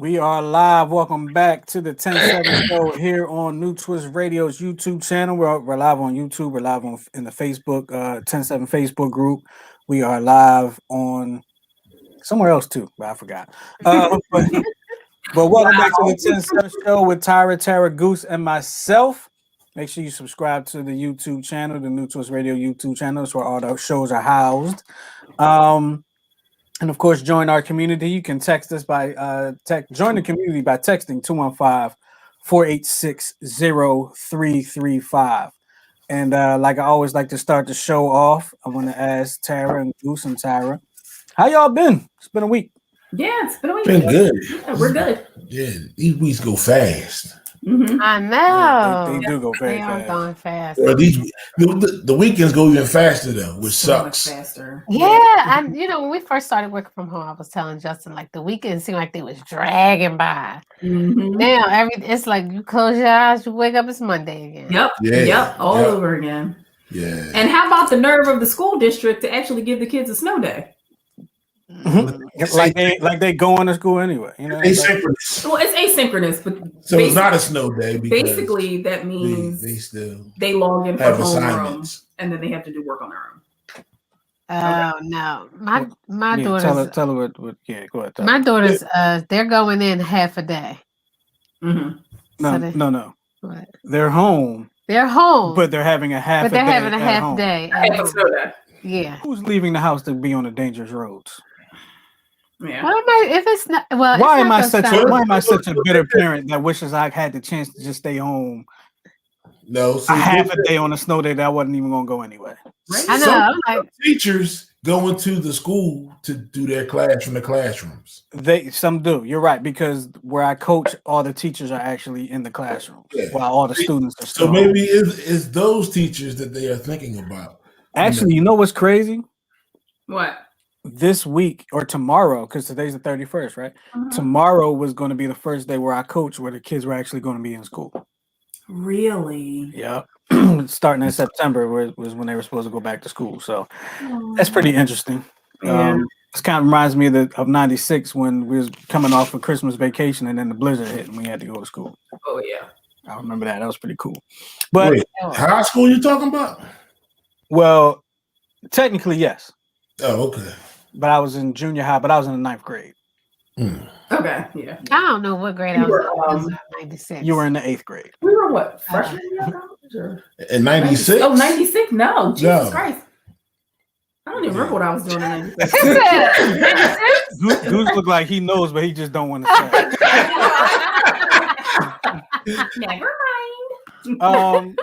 We are live. Welcome back to the 10-7 show here on New Twist Radio's YouTube channel. We're live on YouTube. We're live in the Facebook 10-7 Facebook group. We are live on somewhere else too, but I forgot. But welcome back to the 10-7 show with Tyra, Tara, Goose, and myself. Make sure you subscribe to the YouTube channel, the New Twist Radio YouTube channel. That's where all the shows are housed. And of course, join our community. You can text us by join the community by texting 215-486-0335. And like I always like to start the show off, I want to ask Tara and Goose and Tyra, how y'all been? It's been a week. Yeah, it's been a week. Been good. Yeah, we're good. Yeah, these weeks go fast. Mm-hmm. I know. They do go very fast. They are going fast. Well, the weekends go even faster though, which sucks. Much faster. Yeah, and when we first started working from home, I was telling Justin like the weekends seemed like they was dragging by. Mm-hmm. Now it's like you close your eyes, you wake up, it's Monday again. Yep, all over again. Yeah. And how about the nerve of the school district to actually give the kids a snow day? Mm-hmm. like they going to school anyway, Asynchronous. Well, it's asynchronous, but so it's not a snow day. Basically, that means they still log in for have homeroom, assignments, and then they have to do work on their own. Oh no, my daughters. Tell her what. Yeah, go ahead. My daughters, they're going in half a day. Mm-hmm. No. What? They're home. They're home, but they're having a half. But they're having a half day. Yeah. Who's leaving the house to be on the dangerous roads? Yeah. Why am I such a bitter parent that wishes I had the chance to just stay home? No, a half a day on a snow day that I wasn't even gonna go anyway. Right? I know. Some teachers go into the school to do their class from the classrooms. Some do. You're right, because where I coach, all the teachers are actually in the classroom while all the students are still. So maybe it's those teachers that they are thinking about. Actually, you know what's crazy? What? This week or tomorrow, because today's the 31st, right? Mm-hmm. Tomorrow was going to be the first day where I coach, where the kids were actually going to be in school. Really? Yeah. Starting in September was when they were supposed to go back to school. So that's pretty interesting. Yeah. This kind of reminds me of 96 when we was coming off of Christmas vacation and then the blizzard hit and we had to go to school. Oh, yeah. I remember that. That was pretty cool. But wait, high school you talking about? Well, technically, yes. Oh, okay. But I was in junior high, but I was in the 9th grade. Okay, yeah. I don't know what grade I was in 96. You were in the 8th grade. We were what? Freshman year? In 96? Oh, 96? No. Jesus Christ. I don't even remember what I was doing in 96. Goose look like he knows, but he just don't want to say. Never mind.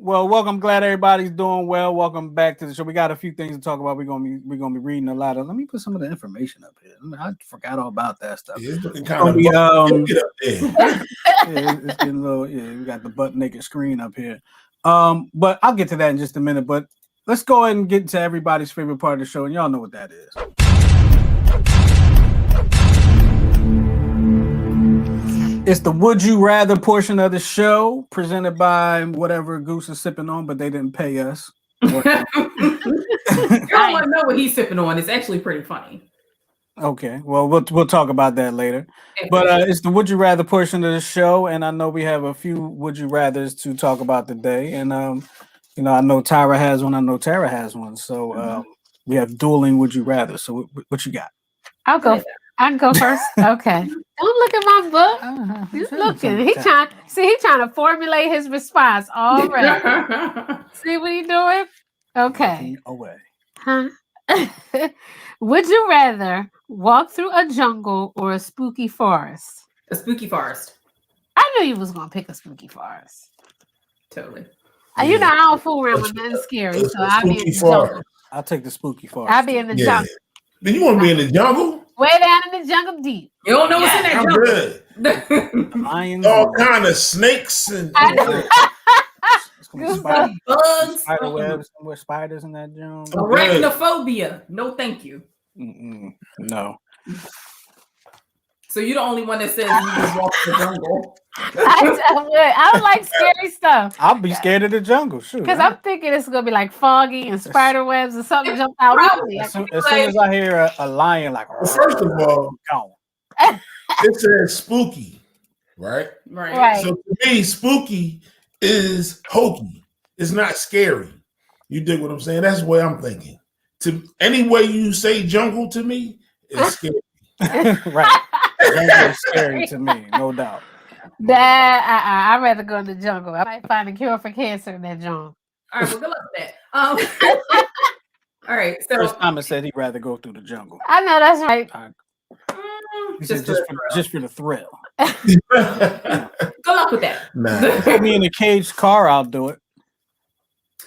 Well, welcome. Glad everybody's doing well. Welcome back to the show. We got a few things to talk about. We're gonna be reading a lot of. Let me put some of the information up here. I forgot all about that stuff. Yeah, it's looking kind of it's getting a little. Yeah, we got the butt naked screen up here. But I'll get to that in just a minute. But let's go ahead and get to everybody's favorite part of the show, and y'all know what that is. It's the Would You Rather portion of the show, presented by whatever Goose is sipping on, but they didn't pay us. You don't want to know what he's sipping on. It's actually pretty funny. Okay, well, we'll talk about that later. But it's the Would You Rather portion of the show, and I know we have a few Would You Rathers to talk about today. And, I know Tyra has one. I know Tara has one. So we have dueling Would You Rather. So what you got? I can go first. Okay. Don't look at my book. He's looking. He's trying to formulate his response already. See what he's doing? Okay. Away. Huh? Would you rather walk through a jungle or a spooky forest? A spooky forest. I knew you was gonna pick a spooky forest. Totally. I don't fool around with nothing scary, so I'll be in the jungle. I'll take the spooky forest. I'll be in the jungle. Then you want to be in the jungle? Way down in the jungle deep. You don't know what's in that jungle. Lions, all kind of snakes and bugs, spider webs, somewhere spiders in that jungle. Arachnophobia. No, thank you. No. So you're the only one that says you just walk the jungle. I don't like scary stuff. I'll be scared of the jungle, sure. Because I'm thinking it's gonna be like foggy and spider webs or something jump out. As soon as I hear a lion, like first of all, gone. It says spooky, right? Right. So to me, spooky is hokey. It's not scary. You dig what I'm saying? That's the way I'm thinking. To any way you say jungle to me, it's scary. Right. Jungle is scary to me, no doubt. I'd rather go in the jungle. I might find a cure for cancer in that jungle. All right, well, good luck with that. All right, so First Thomas said he'd rather go through the jungle. I know that's right. He said just for the thrill. good luck with that. Nah. Put me in a caged car, I'll do it.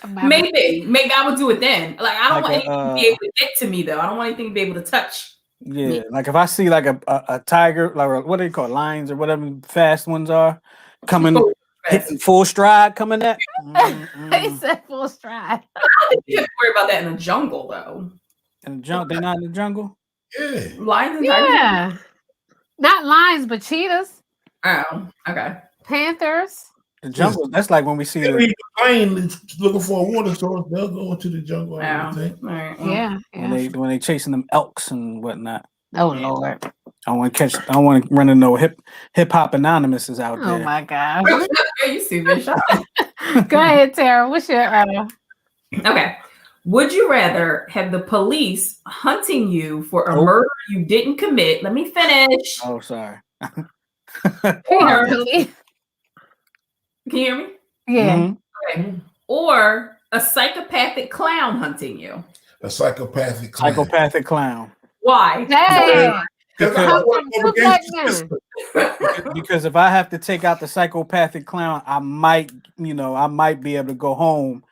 Maybe I would do it then. Like I don't Like want anything to be able to get to me though. I don't want anything to be able to touch. Yeah, like if I see like a tiger, like what do they call lions or whatever fast ones are, coming hitting full stride coming at. He said full stride. I don't think you have to worry about that in the jungle though. In the jungle, they're not in the jungle. Yeah. Lions and tigers. Yeah. Not lions, but cheetahs, Oh, okay. panthers. The jungle. That's like when we see If the we plane looking for a water source, they'll go into the jungle. I Yeah. think. All right. well, Yeah. when they chasing them elks and whatnot. Oh Lord. I want to run into no hip hop anonymous is out Oh there. my gosh. Yeah, you stupid. Shut up. Go ahead, Tara. What's your Okay. Would you rather have the police hunting you for a Oh. murder you didn't commit? Let me finish. Oh, sorry. Or, really? can you hear me? Yeah. Mhm. Okay. Or a psychopathic clown hunting you. A psychopathic clown. Psychopathic clown. Why? Hey. Because Because- I work Two against black the men. system. Because if I have to take out the psychopathic clown, I might be able to go home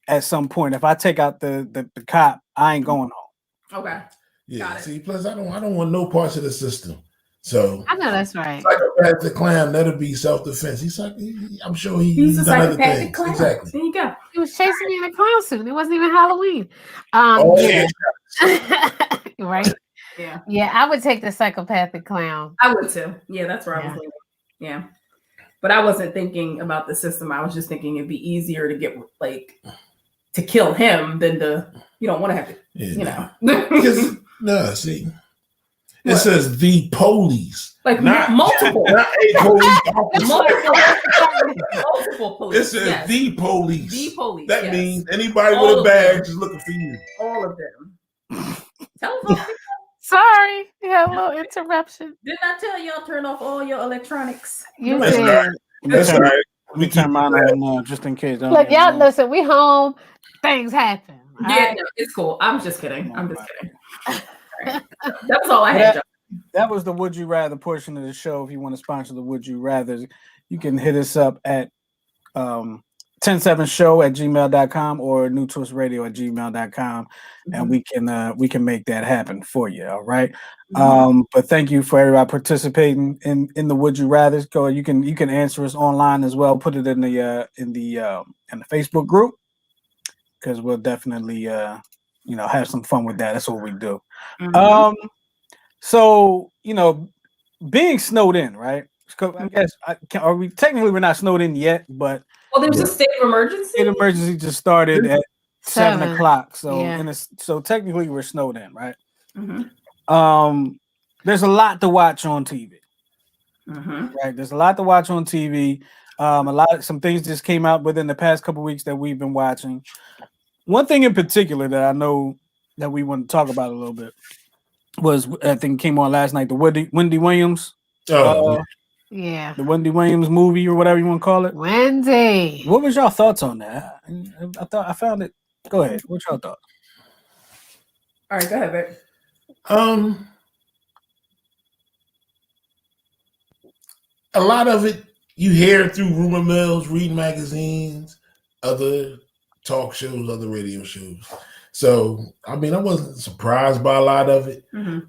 at some point. If I take out the cop, I ain't going home. Okay. Yeah. Got it. See, plus I don't want no parts of the system. So I know that's right. psychopathic clown, that'll be self-defense. I'm sure He's a done other psychopathic things. clown. Exactly. There you go. He was chasing me in a clown suit. It wasn't even Halloween. Oh, yeah. Right? Yeah. Yeah, I would take the psychopathic clown. I would too. Yeah, that's where I Yeah. was leaning. Yeah. But I wasn't thinking about the system. I was just thinking it'd be easier to get to kill him than you don't want to have to, Yeah. you know. Because no, see, it What? says the police, Like not multiple. not a police officer. multiple police. It says yes. the police. The police. That yes. means anybody All with a of badge them. is looking for you. all of them. Telephone. Sorry, you had a little interruption. Didn't I tell y'all turn off all your electronics? You That's did. right. That's Okay. right. Let me turn mine on now, just in case. I don't Look, get y'all mine. listen, we home. Things happen. all Yeah, right? no, it's cool. I'm just kidding. I'm just Right. kidding. All right. That was all I had. John. That was the Would You Rather portion of the show. If you want to sponsor the Would You Rather, you can hit us up at 107show@gmail.com or newtwistradio@gmail.com, and we can make that happen for you. All right. But thank you for everybody participating in the Would You Rather. Go. You can answer us online as well. Put it in the Facebook group, because we'll definitely have some fun with that. That's what we do. Mhm. So being snowed in, right? I guess we're not snowed in yet, but Well, there's a state of emergency. state of emergency just started at 7:00. So Yeah. so technically we're snowed in, right? Mhm. There's a lot to watch on TV, Mhm. right? There's a lot to watch on TV. Some things just came out within the past couple weeks that we've been watching. One thing in particular that I know that we want to talk about a little bit was, I think it came on last night, the Wendy Williams, Oh, Yeah. the Wendy Williams movie or whatever you want to call it. Wendy. What was y'all thoughts on that? I found it. Go ahead. What's y'all thoughts? All right, go ahead, Vic. a lot of it you hear through rumor mills, read magazines, other talk shows, other radio shows. So, I mean, I wasn't surprised by a lot of it. Mhm.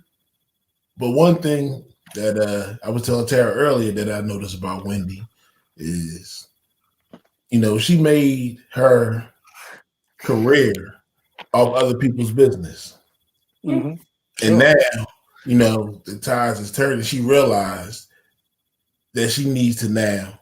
But one thing that I was telling Tara earlier that I noticed about Wendy is, she made her career off other people's business. Mm-hmm. And now, the tides is turning. She realized that she needs to now,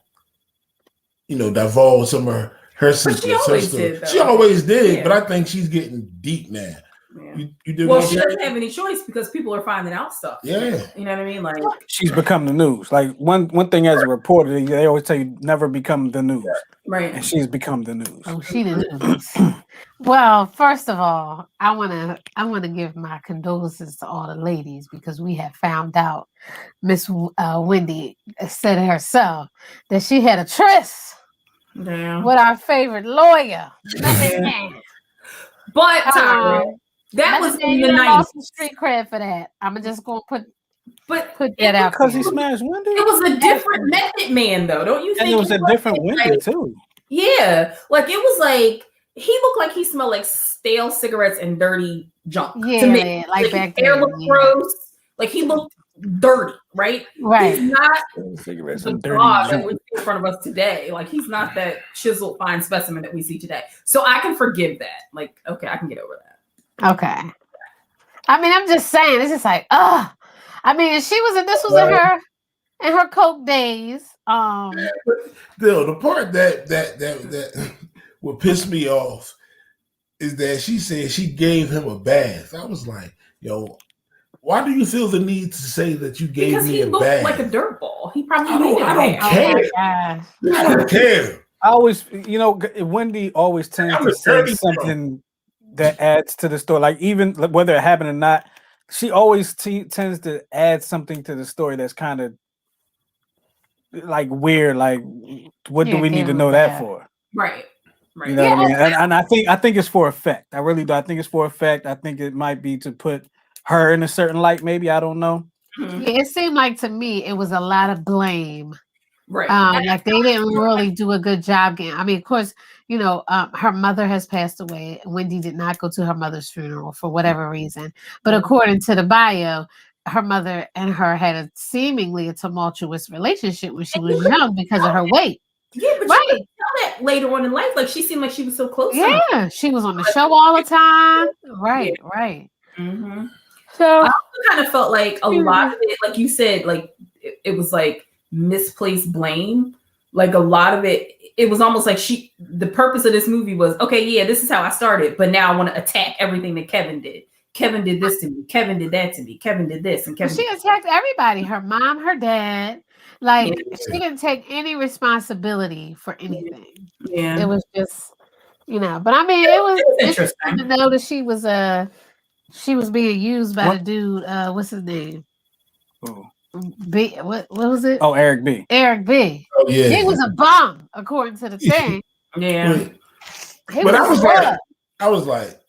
divulge some of her secrets. she always did, though. She always did, Yeah. but I think she's getting deep now. Yeah. You did Well, what she you doesn't have any choice because people are finding out stuff. Yeah. You know what I mean? Like she's become the news. Like one thing as a reporter, they always tell you never become the news, right. and she's become the news. Oh, she didn't. Well, first of all, I wanna give my condolences to all the ladies because we have found out Miss Wendy said herself that she had a tryst Damn. with our favorite lawyer. But Tyra, that was in the 90s. Lost some street cred for that. I'm just gonna put that out because he there. smashed Wendy. It was a different Method Man, though, don't you think? And it was a different Wendy like, too. Yeah, like it was like he looked like he smelled like stale cigarettes and dirty junk. Yeah, to me. like back hair then. looked gross. Like he looked dirty, right? Right. He's not Cigarettes the and dirty god that junk. we see in front of us today. Like he's not that chiseled fine specimen that we see today. So I can forgive that. Like, okay, I can get over that. Okay. I mean, I'm just saying, it's just like, I mean, this was in her coke days. Still, the part that would piss me off is that she said she gave him a bath. I was like, yo, why do you feel the need to say that you gave Because me he a looked bath? like a dirt ball. He probably I don't Oh care. my gosh. I don't care. I always, Wendy always tends to say something that adds to the story. Like even whether it happened or not, she always tends to add something to the story that's kind of like weird. Like, what do we need to know that for? Right. You know what I mean? And I think it's for effect. I really do. I think it's for effect. I think it might be to put her in a certain light. Maybe I don't know. Yeah, it seemed like to me it was a lot of blame. Right. Like they didn't really do a good job getting. I mean, of course, her mother has passed away. Wendy did not go to her mother's funeral for whatever reason. But according to the bio, her mother and her had seemingly a tumultuous relationship when she was young because of her weight. Yeah, but you could tell that later on in life. Like she seemed like she was so close. Yeah, she was on the show all the time. Right, right. Mm-hmm. So I also kind of felt like a lot of it, like you said, like it was like misplaced blame. Like a lot of it was almost like the purpose of this movie was, okay, yeah, this is how I started, but now I want to attack everything that Kevin did. Kevin did this to me. Kevin did that to me. Kevin did this, and Kevin. She attacked everybody. Her mom, her dad. Like she didn't take any responsibility for anything. Yeah, it was just, But I mean, it was interesting to know that she was being used by the dude. What's his name? Oh. B. What was it? Oh, Eric B. Eric B. Oh yeah, he was a bum according to the thing. Yeah, but I was like,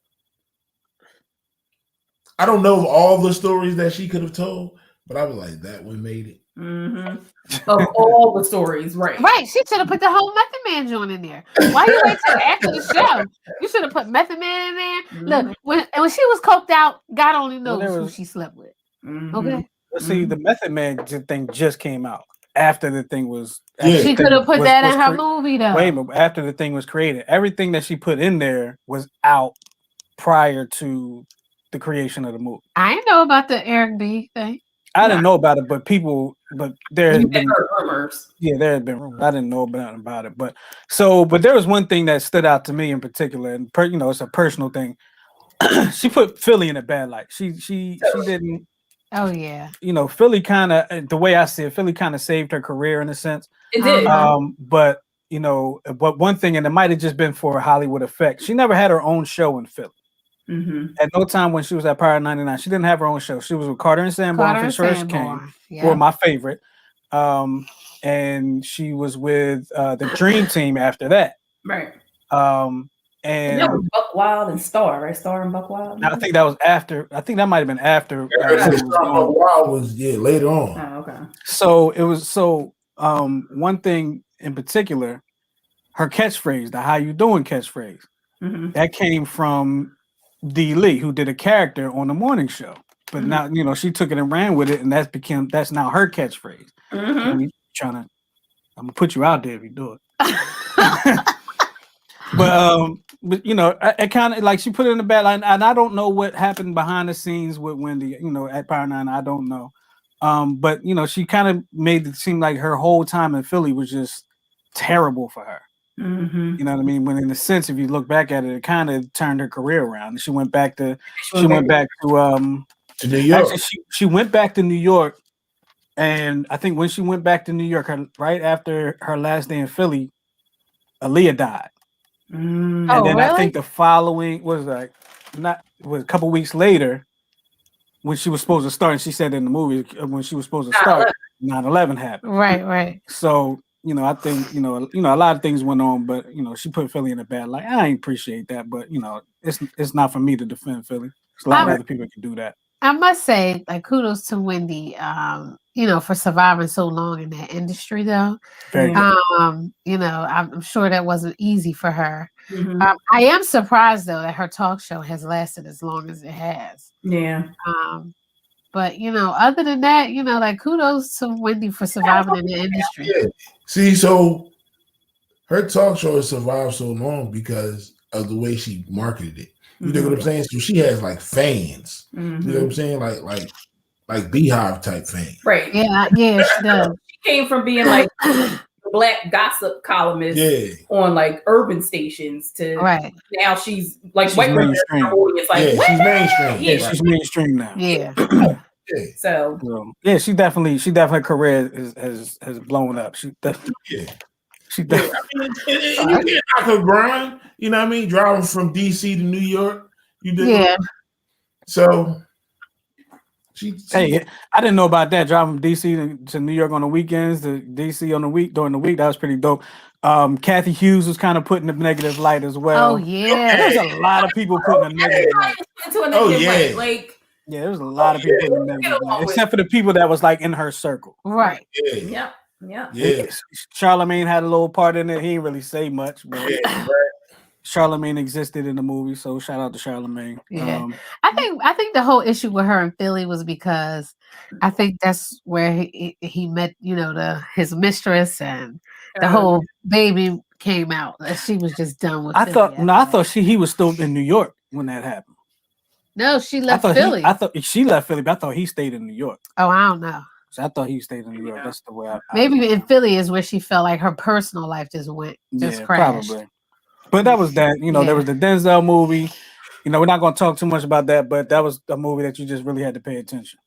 I don't know all the stories that she could have told, but I was like, that one made it. Mm-hmm. Of all the stories, right? Right. She should have put the whole Method Man joint in there. Why you wait till after the show? You should have put Method Man in there. Mm-hmm. Look, when she was coked out, God only knows who she slept with. Mm-hmm. Okay. Well, see, the Method Man thing just came out after the thing was. She could have put that in her movie, though. Wait a minute. After the thing was created, everything that she put in there was out prior to the creation of the movie. I didn't know about the Eric B thing. I didn't know about it, but there had been rumors. Yeah, there had been rumors. I didn't know about it, but there was one thing that stood out to me in particular, and it's a personal thing. She put Philly in a bad light. She didn't. Oh yeah. Philly kind of, the way I see it, Philly kind of saved her career in a sense. It did. But one thing, and it might have just been for Hollywood effect. She never had her own show in Philly. Mm-hmm. At no time when she was at Power 99, she didn't have her own show. She was with Carter and Sanborn for first came, were my favorite. And she was with the Dream Team after that. Right. And that was Buck Wild and Star, right? Star and Buck Wild. I think that was after. I think that might have been after. Buck Wild was later on. Oh, okay. So it was one thing in particular, her catchphrase, the "How you doing" catchphrase, that came from Dee Lee, who did a character on the morning show, but now she took it and ran with it, and that's now her catchphrase. I'm gonna put you out there if you do it. but I kind of like she put it in the bad line, and I don't know what happened behind the scenes with Wendy. At Power 9, I don't know. But she kind of made it seem like her whole time in Philly was just terrible for her. Mm-hmm. You know what I mean? When in a sense, if you look back at it, it kind of turned her career around. She went back to to New York. actually she went back to New York, and I think when she went back to New York, right after her last day in Philly, Aaliyah died. Mm. Oh, And then I really? think the following was a couple weeks later when she was supposed to start, and she said in the movie when she was supposed to start, 9/11 happened. Right. So, I think, a lot of things went on, but she put Philly in a bad light. I ain't appreciate that, but it's not for me to defend Philly. There's a lot of other people can do that. I must say, like, kudos to Wendy, for surviving so long in that industry, though. Very good. I'm sure that wasn't easy for her. Mm-hmm. I am surprised, though, that her talk show has lasted as long as it has. Yeah. But other than that, like, kudos to Wendy for surviving in the industry. Yeah. See, so her talk show has survived so long because of the way she marketed it. You know what I'm saying? So she has like fans. Mm-hmm. You know what I'm saying? Like Beehive type fans. Right. Yeah, she does. She came from being like black gossip columnist on like urban stations to now she's like she's mainstream. Audience, like, she's mainstream. Yeah, she's mainstream now. Yeah. So she definitely her career has blown up. She definitely I mean, and you can't knock her grind, you know what I mean? Driving from DC to New York. You did. Yeah. So hey, I didn't know about that. Driving from DC to New York on the weekends, to DC during the week. That was pretty dope. Kathy Hughes was kind of putting a negative light as well. Oh yeah. There's a lot of people putting a negative light. Like yeah, there was a lot of people putting a negative light, except for the people that was like in her circle. Right. Yeah. Charlemagne had a little part in it. He didn't really say much, but Charlemagne existed in the movie, so shout out to Charlemagne. Yeah, I think the whole issue with her in Philly was because I think that's where he met, his mistress, and the whole baby came out. She was just done with. I thought he was still in New York when that happened. No, she left Philly. I thought she left Philly, but I thought he stayed in New York. Oh, I don't know. So I thought he stayed in New York. That's the way maybe in Philly is where she felt like her personal life just crashed. Probably. But that was that. There was the Denzel movie. We're not going to talk too much about that, but that was a movie that you just really had to pay attention.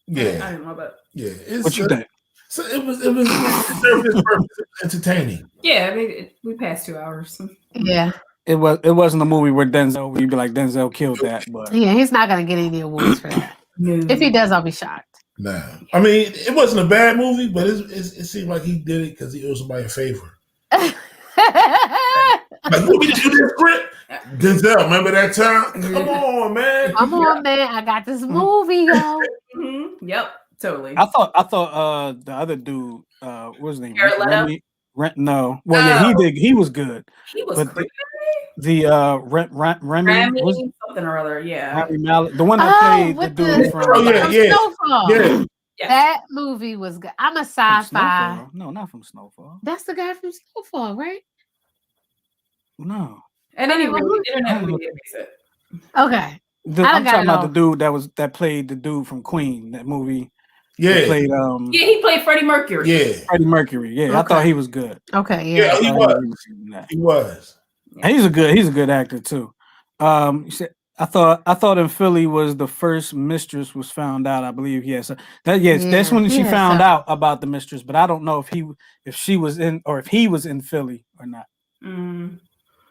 Yeah, I didn't know that. Yeah, what you think? So it was served its purpose, entertaining. Yeah, I mean, we passed 2 hours. Yeah. It wasn't a movie where you'd be like, Denzel killed that, but yeah, he's not gonna get any awards for that. If he does, I'll be shocked. Nah, I mean, it wasn't a bad movie, but it seemed like he did it because he owed somebody a favor. Like, what did you do this script? Denzel, remember that time? Come on, man. Come on, man. I got this movie, yo. Mm-hmm. Yep, totally. I thought the other dude, what was his name? No. Well, yeah, he was good. He was great. Remy something or other, yeah. Remy Malek, the one that played the dude from Snowfall. Yeah. That movie was good. I'm a sci-fi. No, not from Snowfall. That's the guy from Snowfall, right? No. And anyway, the internet media makes it. Okay. I'm talking about the dude that played the dude from Queen, that movie. Yeah. He played he played Freddie Mercury. Yeah. Freddie Mercury. Yeah. Okay. I thought he was good. Okay, yeah. Yeah, he was. And he's a good actor too. I thought in Philly was the first mistress was found out. I believe that's when she found out about the mistress. But I don't know if he was in Philly or not. Mm.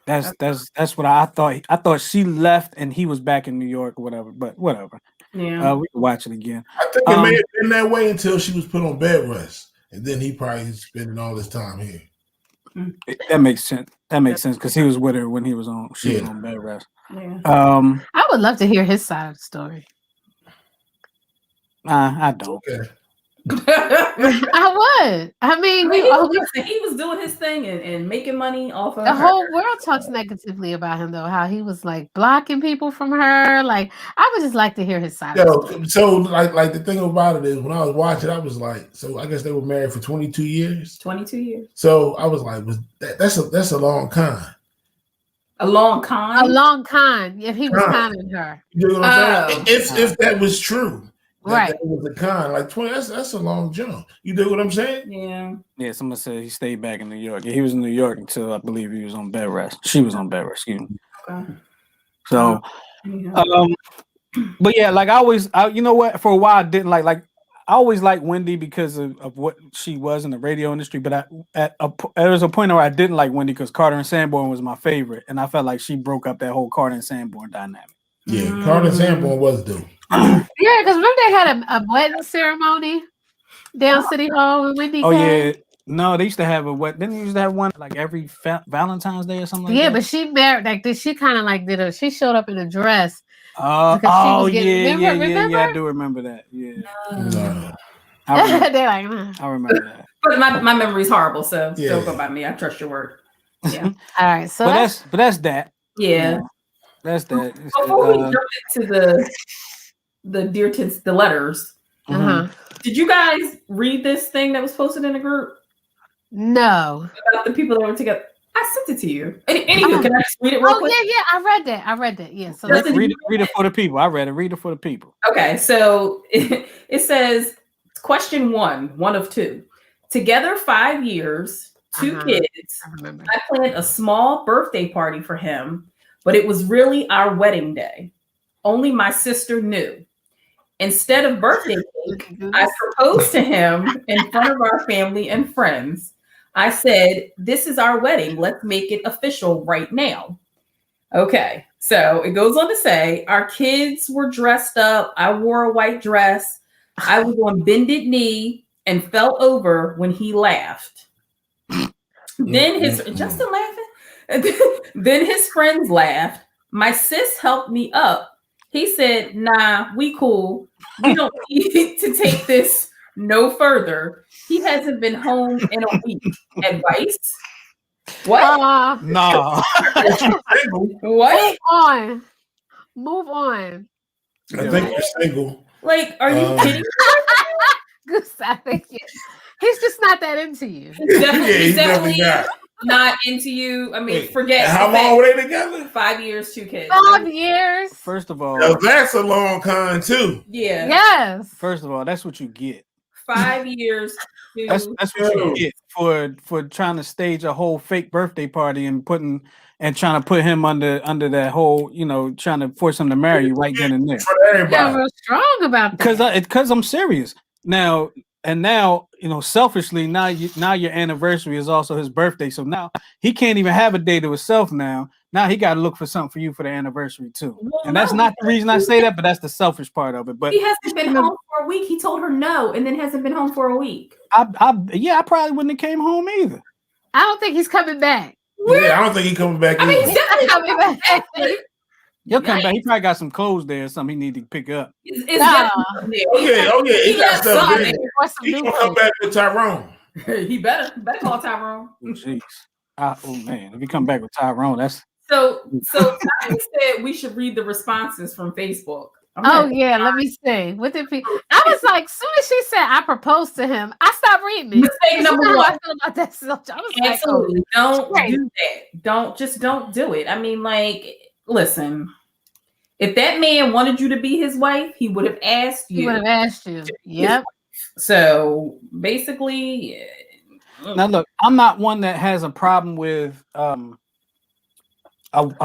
That's what I thought. I thought she left and he was back in New York or whatever. But whatever. Yeah, we can watch it again. I think it may have been that way until she was put on bed rest, and then he probably spending all his time here. That makes sense. Because he was with her when was on bed rest. Yeah. I would love to hear his side of the story. I don't. Okay. I would. I mean, he was doing his thing and making money off of the whole world talks negatively about him, though. How he was like blocking people from her. Like, I would just like to hear his side. So like the thing about it is, when I was watching, I was like, so I guess they were married for 22 years. 22 years. So I was like, that's a long con. A long con. A long con. If he was conning her. You know what I'm saying? If that was true. Right. That was a con. Like 20, that's a long jump. You dig what I'm saying? Yeah. Yeah, someone said he stayed back in New York. Yeah, he was in New York until I believe he was on bed rest. She was on bed rest, excuse me. Okay. So, Yeah. but yeah, like you know what? For a while, I didn't like. I always liked Wendy because of what she was in the radio industry. But there was a point where I didn't like Wendy because Carter and Sanborn was my favorite, and I felt like she broke up that whole Carter and Sanborn dynamic. Yeah, Carter and Sanborn was dope. Yeah, because remember they had a wedding ceremony down City Hall with Wendy. Oh came? yeah, no, they used to have didn't they used to have one like every Valentine's Day or something like Yeah, that? but she married like this. She kind of like she showed up in a dress. Oh remember? yeah, I do remember that. Yeah, No. They're like, I remember that. But my memory's horrible, so Yeah. don't go by me. I trust your word. Yeah. all right. So But that's that. Yeah. That's that. Before we jump into the letters, did you guys read this thing that was posted in the group no. about the people that were together? I sent it to you. Anywho, can I just read it real quick? Yeah. I read that. Yeah. So Justin, read it for the people. I read it. Read it for the people. Okay, so it says question one of two. Together 5 years, 2 kids. I remember. I planned a small birthday party for him, but it was really our wedding day. Only my sister knew. Instead of birthday cake, I proposed to him in front of our family and friends. I said, "This is our wedding. Let's make it official right now." Okay, so it goes on to say, our kids were dressed up. I wore a white dress. I was on bended knee and fell over when he laughed. Then Justin laughing. Then his friends laughed. My sis helped me up. He said, "Nah, we cool. We don't need to take this no further. He hasn't been home in a week." Advice? What? No. What? Move on. I think you're single. Like, are you kidding? Goose, I think he's just not that into you. He's definitely not into you. I mean, forget. How long were they together? 5 years, 2 kids. 5 years. First of all, that's a long con too. Yeah. Yes. First of all, that's what you get. 5 years. That's what you get for trying to stage a whole fake birthday party and trying to put him under that whole, trying to force him to marry you right then and there. Yeah, real strong about that. Because I'm serious. Now, selfishly, now your anniversary is also his birthday. So now he can't even have a day to himself now. Now he got to look for something for you for the anniversry too. Well, and that's not the reason I say that, but that's the selfish part of it. But he hasn't been home for a week. He told her no, and then hasn't been home for a week. I probably wouldn't have came home either. I don't think he's coming back. Yeah, I don't think he's coming back. I mean, he's definitely coming back. He'll come back. He probably got some clothes there or something he need to pick up. It's Oh yeah. He got stuff there. He New gonna come back with Tyrone. He better call Tyrone. Jeez. Oh man, if you come back with Tyrone, that's so. Tommy said we should read the responses from Facebook. Yeah, let me see. What did I was like, as soon as she said I proposed to him, I stopped reading it. Mistake number one. I feel about that stuff. I was Absolutely. like, don't do that. Don't do it. I mean, like, listen. If that man wanted you to be his wife, he would have asked you. He would have asked you. Yep. So basically, now look, I'm not one that has a problem with a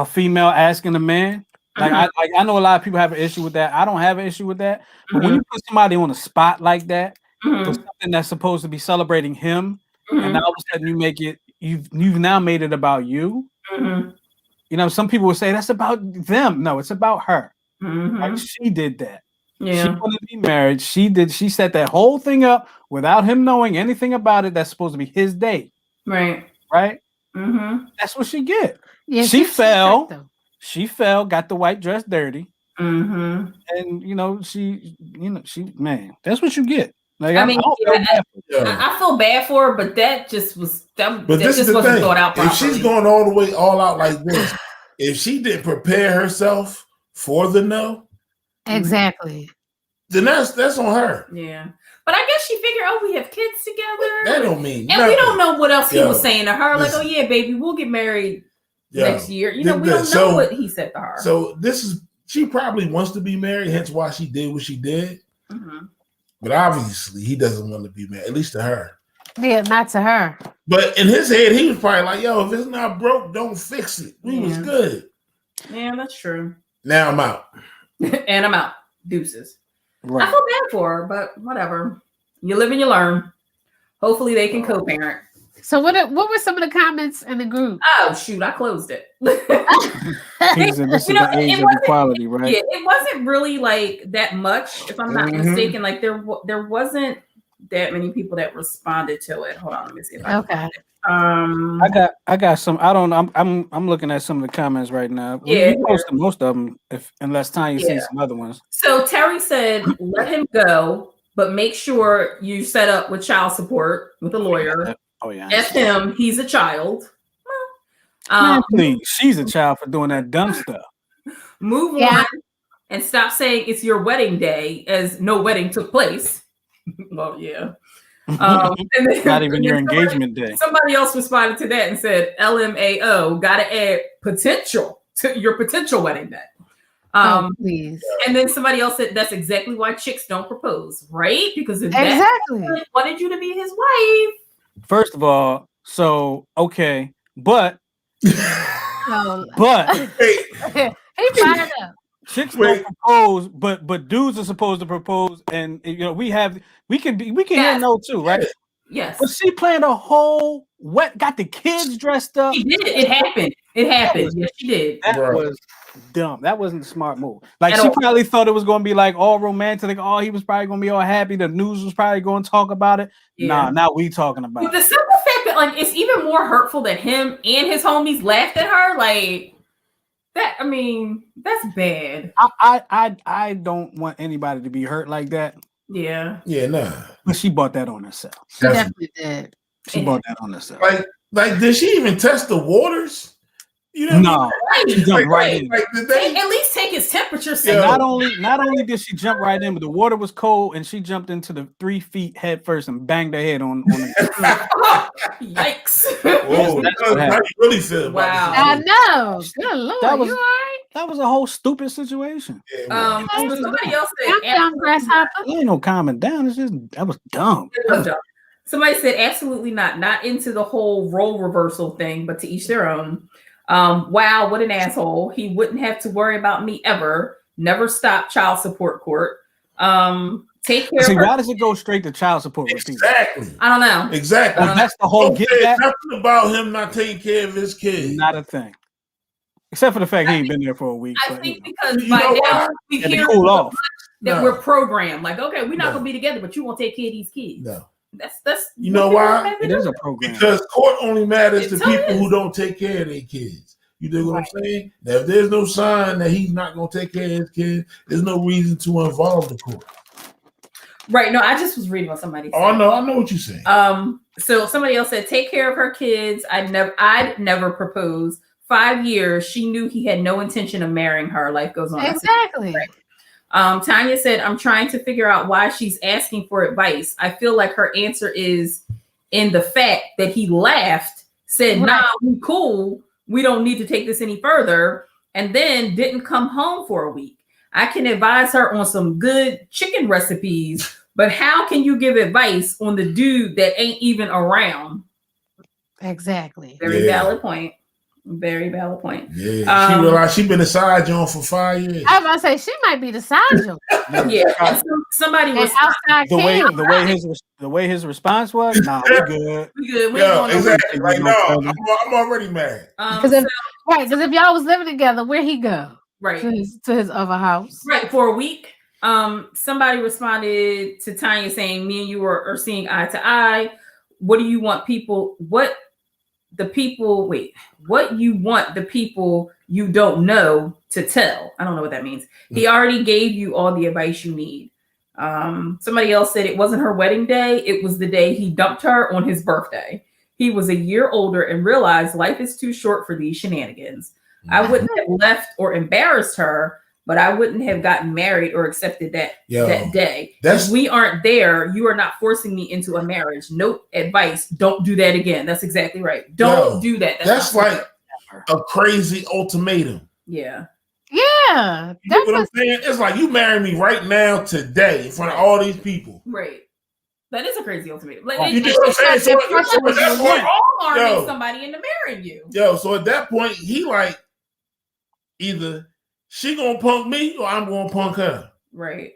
female asking a man. Like I know a lot of people have an issue with that. I don't have an issue with that. But when you put somebody on a spot like that for something that's supposed to be celebrating him, and all of a sudden you make it, you've now made it about you. Some people will say that's about them. No, it's about her. Like she did that. Yeah. She wanted to be married. She set that whole thing up without him knowing anything about it. That's supposed to be his day. Right. That's what she get. Yeah, she fell. She fell, got the white dress dirty. And she man, that's what you get. Like I feel bad for her, but that just was that. But that this just is the wasn't thing. thought out properly. If she's going all out like this, if she didn't prepare herself for the no, exactly, then that's on her. Yeah. But I guess she figured, we have kids together. That don't mean and nothing. We don't know what else he was saying to her. Listen. Like, yeah, baby, we'll get married next year. We don't know what he said to her. So she probably wants to be married, hence why she did what she did. Mhm. But obviously, he doesn't want to be married, at least to her. Yeah, not to her. But in his head, he was probably like, "Yo, if it's not broke, don't fix it." He was Yeah. good. Yeah, that's true. Now I'm out. And I'm out. Deuces. I Right. feel bad for her, but whatever. You live and you learn. Hopefully they can co-parent. So what were some of the comments in the group? Oh shoot, I closed it. He said this is You know, the age it of wasn't- equality, right? Yeah, it wasn't really like that much, if I'm not Mhm. mistaken. Like there wasn't that many people that responded to it. Hold on, let me see if I Okay. I got some. I don't. I'm looking at some of the comments right now. Yeah. We posted most of them, unless Tanya Yeah. sees some other ones. So Terry said, let him go, but make sure you set up with child support with a lawyer. Oh yeah. F him, he's a child. Man, please, she's a child for doing that dumb stuff. Move Yeah. on and stop saying it's your wedding day as no wedding took place. Well, yeah. And then- Not even and your then engagement day. Somebody else responded to that and said, LMAO, gotta add potential to your potential wedding day. Please. And then somebody else said that's exactly why chicks don't propose, right? Because if that Exactly. wanted you to be his wife. First of all, so okay, but So, Wait, he fired up. chicks Wait. don't propose, but dudes are supposed to propose, and you know we can hear Yes. no too, right? Yes. But she planned a whole got the kids dressed up. She did. It happened. It happened. Yes, she did. That Right. was dumb. That wasn't a smart move. Like At she all. probably thought it was going to be like all romantic. Like, oh, he was probably going to be all happy. The news was probably going to talk about it. Yeah. Nah, now we talking But about the it. simple fact that like it's even more hurtful that him and his homies laughed at her, like that. I mean, that's bad. I don't want anybody to be hurt like that. Yeah. yeah, nah. But she bought that on herself. She That's- definitely did. She bought that on herself. Like, did she even test the waters? You know, No, she Right. jumped right in. Like, did they? At least take his temperature. And Say, not only did she jump right in, but the water was cold, and she jumped into the 3 feet head first and banged her head on the. yikes. Whoa, That's how what happened. you really feel about Wow. this? I know. Good Lord. That was- you all right? That was a whole stupid situation. Yeah, well, So somebody else said, I'm down, grasshopper. There ain't no calming down. It's just that was dumb. somebody said, absolutely not. Not into the whole role reversal thing, but to each their own. Wow, what an asshole. He wouldn't have to worry about me ever. Never stop child support court. Take care See, of her. why does it go straight to child support with people? exactly. I don't know. Exactly. That's the whole Don't get say back. nothing about him not taking care of his kids. Not a thing. Except for the fact he ain't been there for a week. I but, think you know. because You by know now what? we Had to hear cool off. that No. we're programmed. Like, okay, we're not No. gonna be together, but you won't take care of these kids. No. That's You know what why? they have to It do. is a program. Because court only matters to It totally people is. who don't take care of their kids. You dig what I'm saying? Now, if there's no sign that he's not going to take care of his kids, there's no reason to involve the court. Right. No, I just was reading what somebody said. Oh, no, I know what you're saying. So somebody else said, take care of her kids. I'd never propose. 5 years, she knew he had no intention of marrying her. Life goes on. I said, Exactly. Tanya said, I'm trying to figure out why she's asking for advice. I feel like her answer is in the fact that he laughed, said, Right. nah, we cool. We don't need to take this any further. And then didn't come home for a week. I can advise her on some good chicken recipes, but how can you give advice on the dude that ain't even around? Exactly. Very Yeah. valid point. Very valid point. Yeah, she realized she been a side joint for 5 years. I was about to say she might be the side joint. Yeah. And somebody And was outside The way his response was, nah, we good. we good. We ain't Yeah, going nowhere. exactly. Like, no, I'm already mad. Because So- if y'all was living together, where'd he go? right. To his other house. Right, for a week. Somebody responded to Tanya saying, me and you are seeing eye to eye. What do you want people, what you want the people you don't know to tell? I don't know what that means. He already gave you all the advice you need. Somebody else said it wasn't her wedding day. It was the day he dumped her on his birthday. He was a year older and realized life is too short for these shenanigans. I wouldn't have left or embarrassed her, but I wouldn't have gotten married or accepted that day. that's- If we aren't there, you are not forcing me into a marriage. Note advice, don't do that again. That's exactly right. Don't Yo, do that. That's not like a crazy ultimatum. yeah. Yeah, Yeah. You get what I'm saying? It's like you marry me right now, today, in front of all these people. Right. That is a crazy ultimatum. Like, You get what I'm saying? So at that point, arming somebody into marrying you. So at that point, he like, either she gonna punk me or I'm gonna punk her. Right.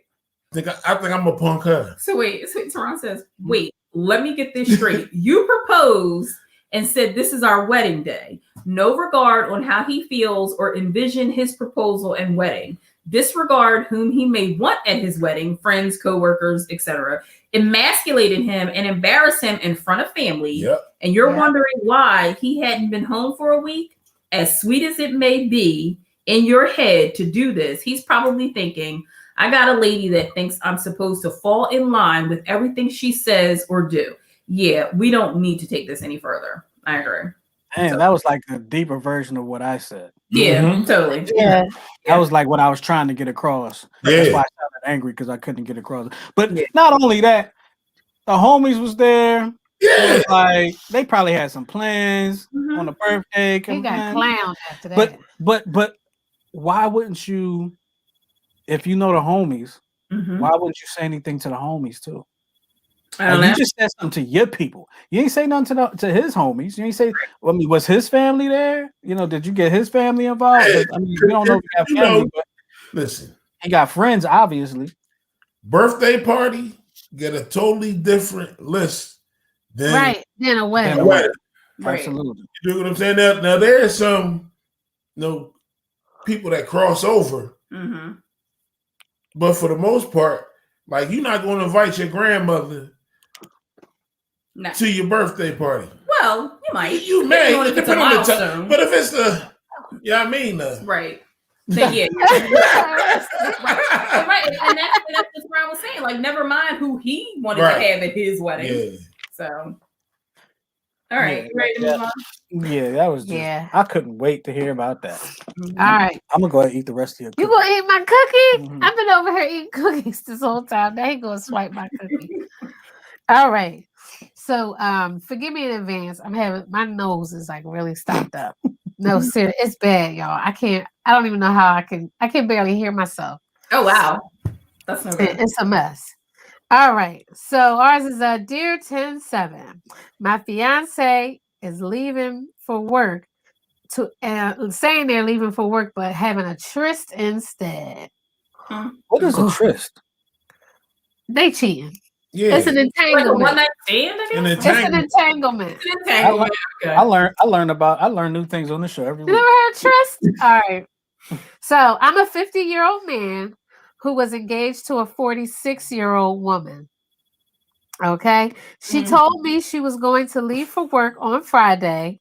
I think I'm gonna punk her. So wait, Teron says, wait, let me get this straight. You proposed and said this is our wedding day. No regard on how he feels or envision his proposal and wedding. Disregard whom he may want at his wedding, friends, co-workers, etc. Emasculated him and embarrassed him in front of family. Yep. And you're wondering why he hadn't been home for a week? As sweet as it may be in your head to do this, he's probably thinking, I got a lady that thinks I'm supposed to fall in line with everything she says or do. Yeah, we don't need to take this any further. I agree. And that was like a deeper version of what I said. Yeah, totally. Yeah. That was like what I was trying to get across. Yeah. That's why I sounded angry because I couldn't get across. But not only that, the homies was there. Yeah. Was like they probably had some plans on the birthday. He got clowned after that. But why wouldn't you, if you know the homies, why wouldn't you say anything to the homies too? You just said something to your people. You ain't say nothing to his homies. You ain't say, I mean, was his family there? You know, did you get his family involved? I mean, we don't know if he got family, but listen, he got friends, obviously. Birthday party, get a totally different list than than a wedding. Right. Absolutely. You know what I'm saying? Now there are some people that cross over. But for the most part, like you're not going to invite your grandmother to your birthday party. Well, you might. You may, if it's a milestone. but if it's the, right. Then yeah, right. And that's what I was saying. Like, never mind who he wanted to have at his wedding. Yeah. So, all right, you ready to move on? Yeah, that was just, I couldn't wait to hear about that. All right. I'm gonna go ahead and eat the rest of your cookie. You gonna eat my cookie? I've been over here eating cookies this whole time. Now he gonna swipe my cookie. All right. So forgive me in advance. My nose is like really stopped up. No, seriously, it's bad, y'all. I don't even know how I can barely hear myself. Oh wow. That's no good. It's a mess. All right. So ours is Dear 10-7. My fiance is leaving for work saying they're leaving for work, but having a tryst instead. What is a tryst? They cheating. Yeah. It's an entanglement. Like a one-night stand, I guess? It's an entanglement. I learn new things on the show every week. You never heard of tryst? All right. So I'm a 50-year-old man who was engaged to a 46-year-old woman. Okay. She told me she was going to leave for work on Friday,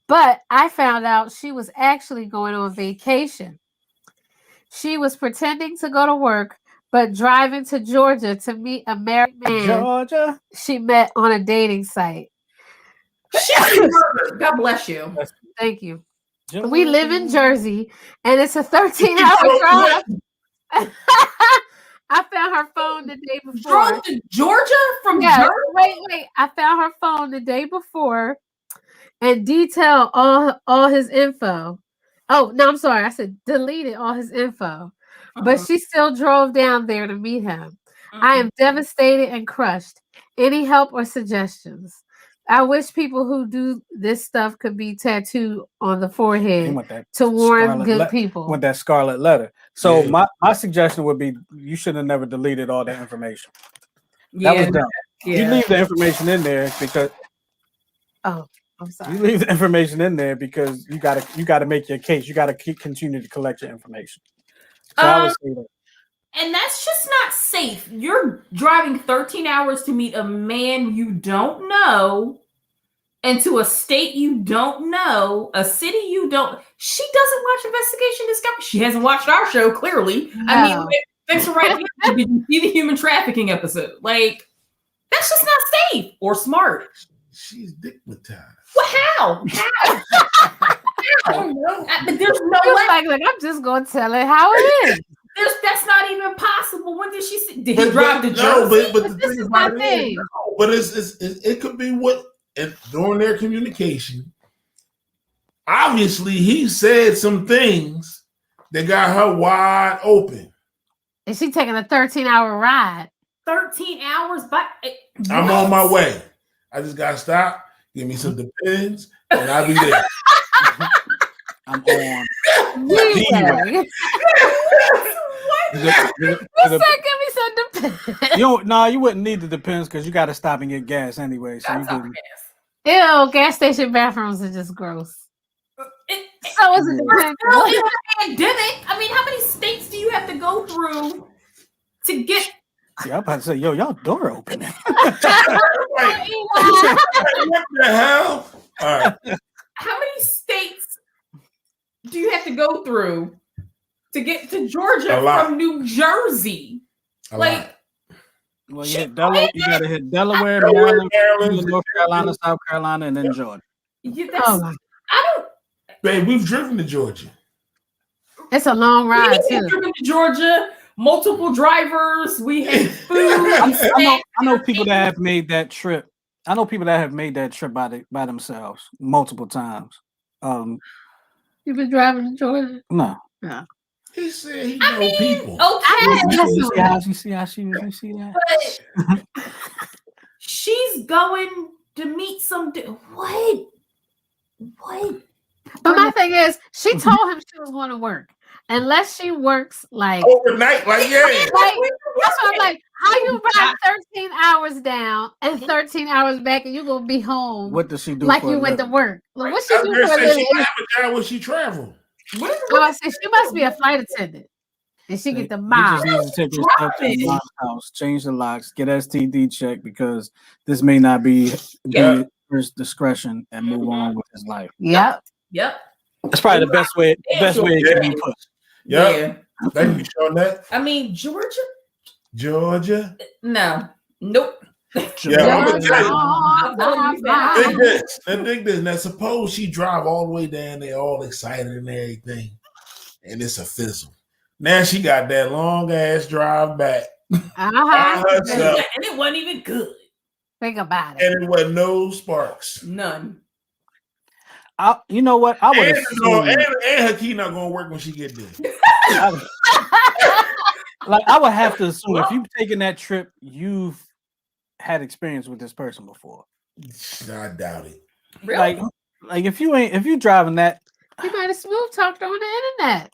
but I found out she was actually going on vacation. She was pretending to go to work, but driving to Georgia to meet a married man she met on a dating site. God bless you. Thank you. We live in Jersey, and it's a 13-hour drive. I found her phone the day before. Drove to Georgia from Jersey? Wait. I found her phone the day before and detailed all his info. Oh, no, I'm sorry. I said deleted all his info. But she still drove down there to meet him. I am devastated and crushed. Any help or suggestions? I wish people who do this stuff could be tattooed on the forehead to warn good people. With that scarlet letter. So my suggestion would be you should have never deleted all that information. That was dumb. You leave the information in there because I'm sorry. You leave the information in there because you gotta make your case. You gotta continue to collect your information. So I would say that. And that's just not safe. You're driving 13 hours to meet a man you don't know into a state you don't know, a city you don't. She doesn't watch Investigation Discovery. She hasn't watched our show, clearly. No. I mean, thanks for writing. Did you see the human trafficking episode? Like, that's just not safe or smart. She's dickmatized. Well, how? I don't know. But there's no way. Like, I'm just going to tell her how it is. That's not even possible. When did she see? Did he drive to Jersey? But the this thing is my about thing. But it could be what during their communication. Obviously, he said some things They got her wide open. And she taking a 13-hour ride. 13 hours, but I'm on my way. I just gotta stop, give me some Depends, and I'll be there. I'm on. Anyway. What's that? Give me some Depends. You wouldn't need the Depends because you got to stop and get gas anyway. So you can. Ew, gas station bathrooms are just gross. So it's a Depends. Still in the pandemic. I mean, how many states do you have to go through to get? Yeah, I'm about to say, yo, y'all door open. What the hell? All right. How many states do you have to go through to get to Georgia from New Jersey? Like, well, you gotta hit Delaware, Maryland, North Carolina, South Carolina, and then Georgia. I don't. Babe, we've driven to Georgia. It's a long ride too. Driven to Georgia, multiple drivers. We have food. I know people that have made that trip. I know people that have made that trip by themselves multiple times. You've been driving to Georgia? No. Yeah. He said he know people. Okay. You see how she was? You see that? But she's going to meet some. What? But my thing is, she told him she was going to work. Unless she works like overnight, like yeah. That's what I'm like. How you ride 13 hours down and 13 hours back, and you gonna be home? What does she do? Like you went to work? Like, what she do for a She living? have a job when she travel. I said she must be a flight attendant, and she get the miles. You just need to take your stuff to the mom's house, change the locks, get STD checked because this may not be his discretion, and move on with his life. Yep. That's probably the best way. Best way it can be put. Yeah. Thank you, Sean. That. I mean, Georgia. No. Nope. Yeah, I'm gonna tell you. Think this. Now, suppose she drive all the way down there, all excited and everything, and it's a fizzle. Now she got that long ass drive back. Uh-huh. And it wasn't even good. Think about it. And it was no sparks. None. You know what? I would have. And her key not gonna work when she get there. I would have to assume if you've taken that trip, you've had experience with this person before. I doubt it. Really? Like if you driving that, you might have smooth talked on the internet.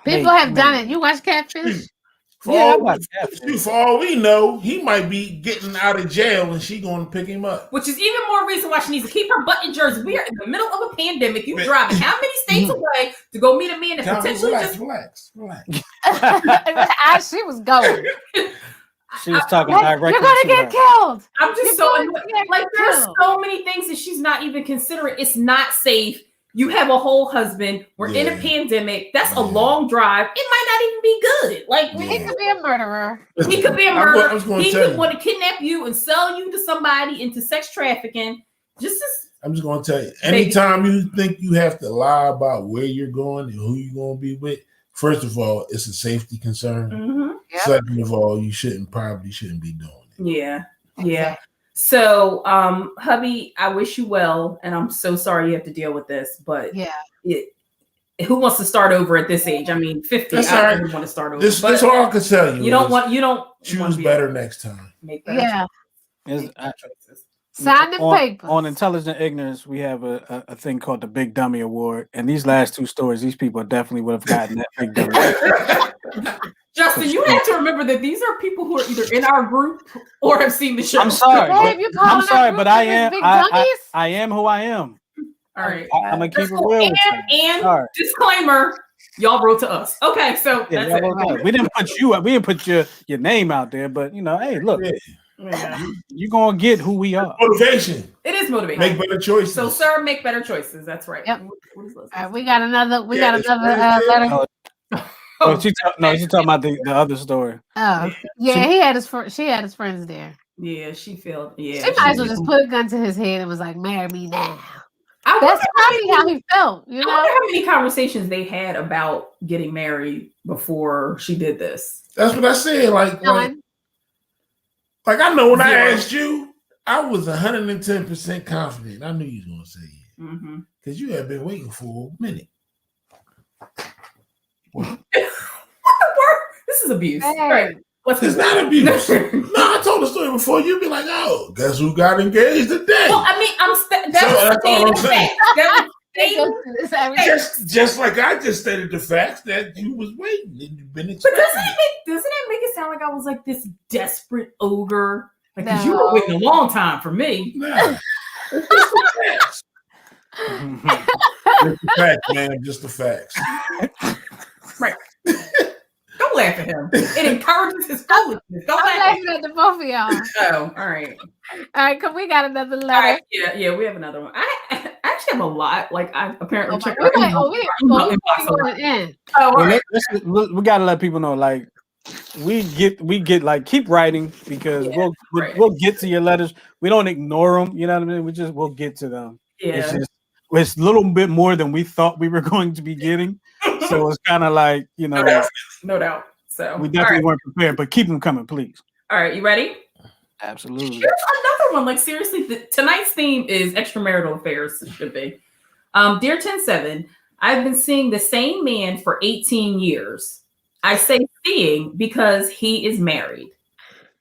People have done it. You watch Catfish? For all we know, he might be getting out of jail and she going to pick him up. Which is even more reason why she needs to keep her butt in Jersey. We are in the middle of a pandemic. You driving how many states away to go meet a man that potentially relax. She was going. She was talking directly. You're gonna get killed. I'm just there's so many things that she's not even considering. It's not safe. You have a whole husband. We're in a pandemic. That's a long drive. It might not even be good. Like he could be a murderer. He could be a murderer. He could want to kidnap you and sell you to somebody into sex trafficking. I'm just going to tell you. Anytime you think you have to lie about where you're going and who you're going to be with, first of all, it's a safety concern. Mm-hmm. Yep. Second of all, you probably shouldn't be doing it. Yeah. So, hubby, I wish you well, and I'm so sorry you have to deal with this, but who wants to start over at this age? I mean, 50. That's I don't want to start over. This all I can tell you. You don't choose better next time. Make better choices. Sign the paper. On Intelligent Ignorance, we have a thing called the Big Dummy Award, and these last two stories, these people definitely would have gotten that Big Dummy. Justin, you have to remember that these are people who are either in our group or have seen the show. I'm sorry, but I am who I am. All right, I'm gonna keep it real. And disclaimer, y'all wrote to us. Okay, so that's it. We didn't put your name out there, but hey, look, you're gonna get who we are. Motivation. It is motivation. Make better choices. So, sir, make better choices. That's right. Yep. All right, we got another letter. She's talking about the other story. Oh, yeah, she had his friends there. Yeah, she failed. Yeah, she might as well just put a gun to his head and was like, "Marry me now." That's probably how he felt. You know, I wonder how many conversations they had about getting married before she did this. That's what I said. Like I know when I asked you, I was 110% confident. I knew you was gonna say it because you had been waiting for a minute. What the word? This is abuse. Hey. Right. What's It's not abuse. No, I told the story before. You'd be like, "Oh, guess who got engaged today?" Well, I mean, that's all I'm saying. That Just like I just stated the facts that you was waiting and you've been But expecting. doesn't it make it sound like I was like this desperate ogre? Like, 'cause No. you were waiting a long time for me. Nah, it's just the facts. Just the facts, man. Just the facts. Right. Don't laugh at him. It encourages his foolishness. Don't I'm laugh at laughing him. at the both of y'all. Oh, all right. All right, we got another All letter. right. Yeah, we have another one. I actually have a lot. Like, I apparently check we our might- email we inbox a lot. going in. Oh, all Well, right. we gotta let people know, like we get like keep writing because Yeah, right. we'll get to your letters. We don't ignore them. You know what I mean? We'll get to them. It's Yeah. just it's a little bit more than we thought we were going to be getting. So it's kind of like, you know, No doubt. So, we all definitely right. weren't prepared, but keep them coming, please. All right, you ready? Absolutely. Here's another one. Like, seriously, tonight's theme is extramarital affairs. It should be. Dear 10-7, I've been seeing the same man for 18 years. I say seeing because he is married.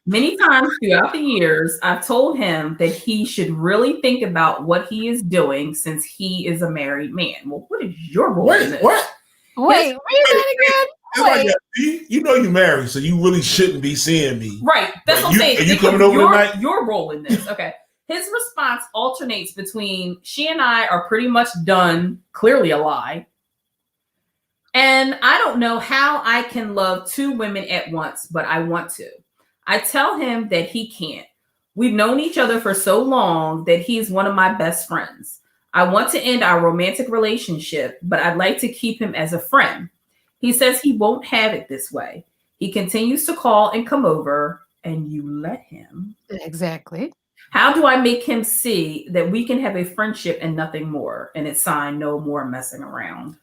Many times throughout the years, I've told him that he should really think about what he is doing since he is a married man. Well, what is your role in Wait, this? what? Wait, read that again. It's like, you know you married, so you really shouldn't be seeing me. Right. That's what I'm saying. Are you Think coming of over tonight? your role in this. Okay. His response alternates between she and I are pretty much done, clearly a lie. And I don't know how I can love two women at once, but I want to. I tell him that he can't. We've known each other for so long that he's one of my best friends. I want to end our romantic relationship, but I'd like to keep him as a friend. He says he won't have it this way. He continues to call and come over, and you let him. Exactly. How do I make him see that we can have a friendship and nothing more? And it's signed, no more messing around.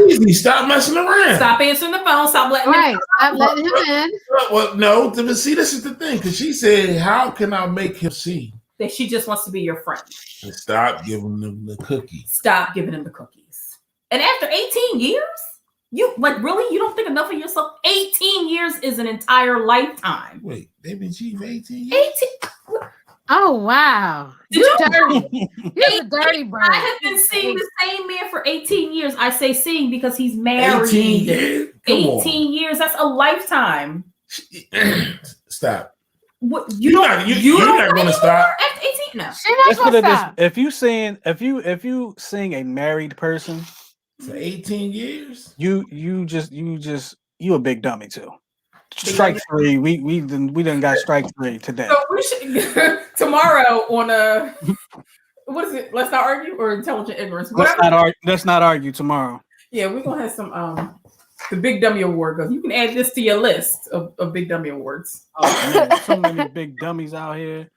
Easy, stop messing around. Stop answering the phone. Stop letting Right. him. I'm letting him in. Well, no, but see, this is the thing, because she said, "How can I make him see?" That she just wants to be your friend. And stop giving them the cookie. Stop giving him the cookies. And after 18 years, you really you don't think enough of yourself? 18 years is an entire lifetime. Wait, they've been cheating for 18 years? 18. Oh wow. Did You're you- dirty. You're a dirty bird. I have been seeing the same man for 18 years. I say seeing because he's married. 18 years? Come 18 years. That's a lifetime. on. Stop. What You're not going to stop. After 18, no. She not Let's put gonna it this: stop. if you seeing a married person, For 18 years? you a big dummy too. Strike three. We done got strike three today. So we should tomorrow on what is it? Let's not argue or intelligent ignorance. Let's not argue tomorrow. Yeah, we're gonna have some the Big Dummy Award goes. You can add this to your list of Big Dummy Awards. Oh man, so many big dummies out here.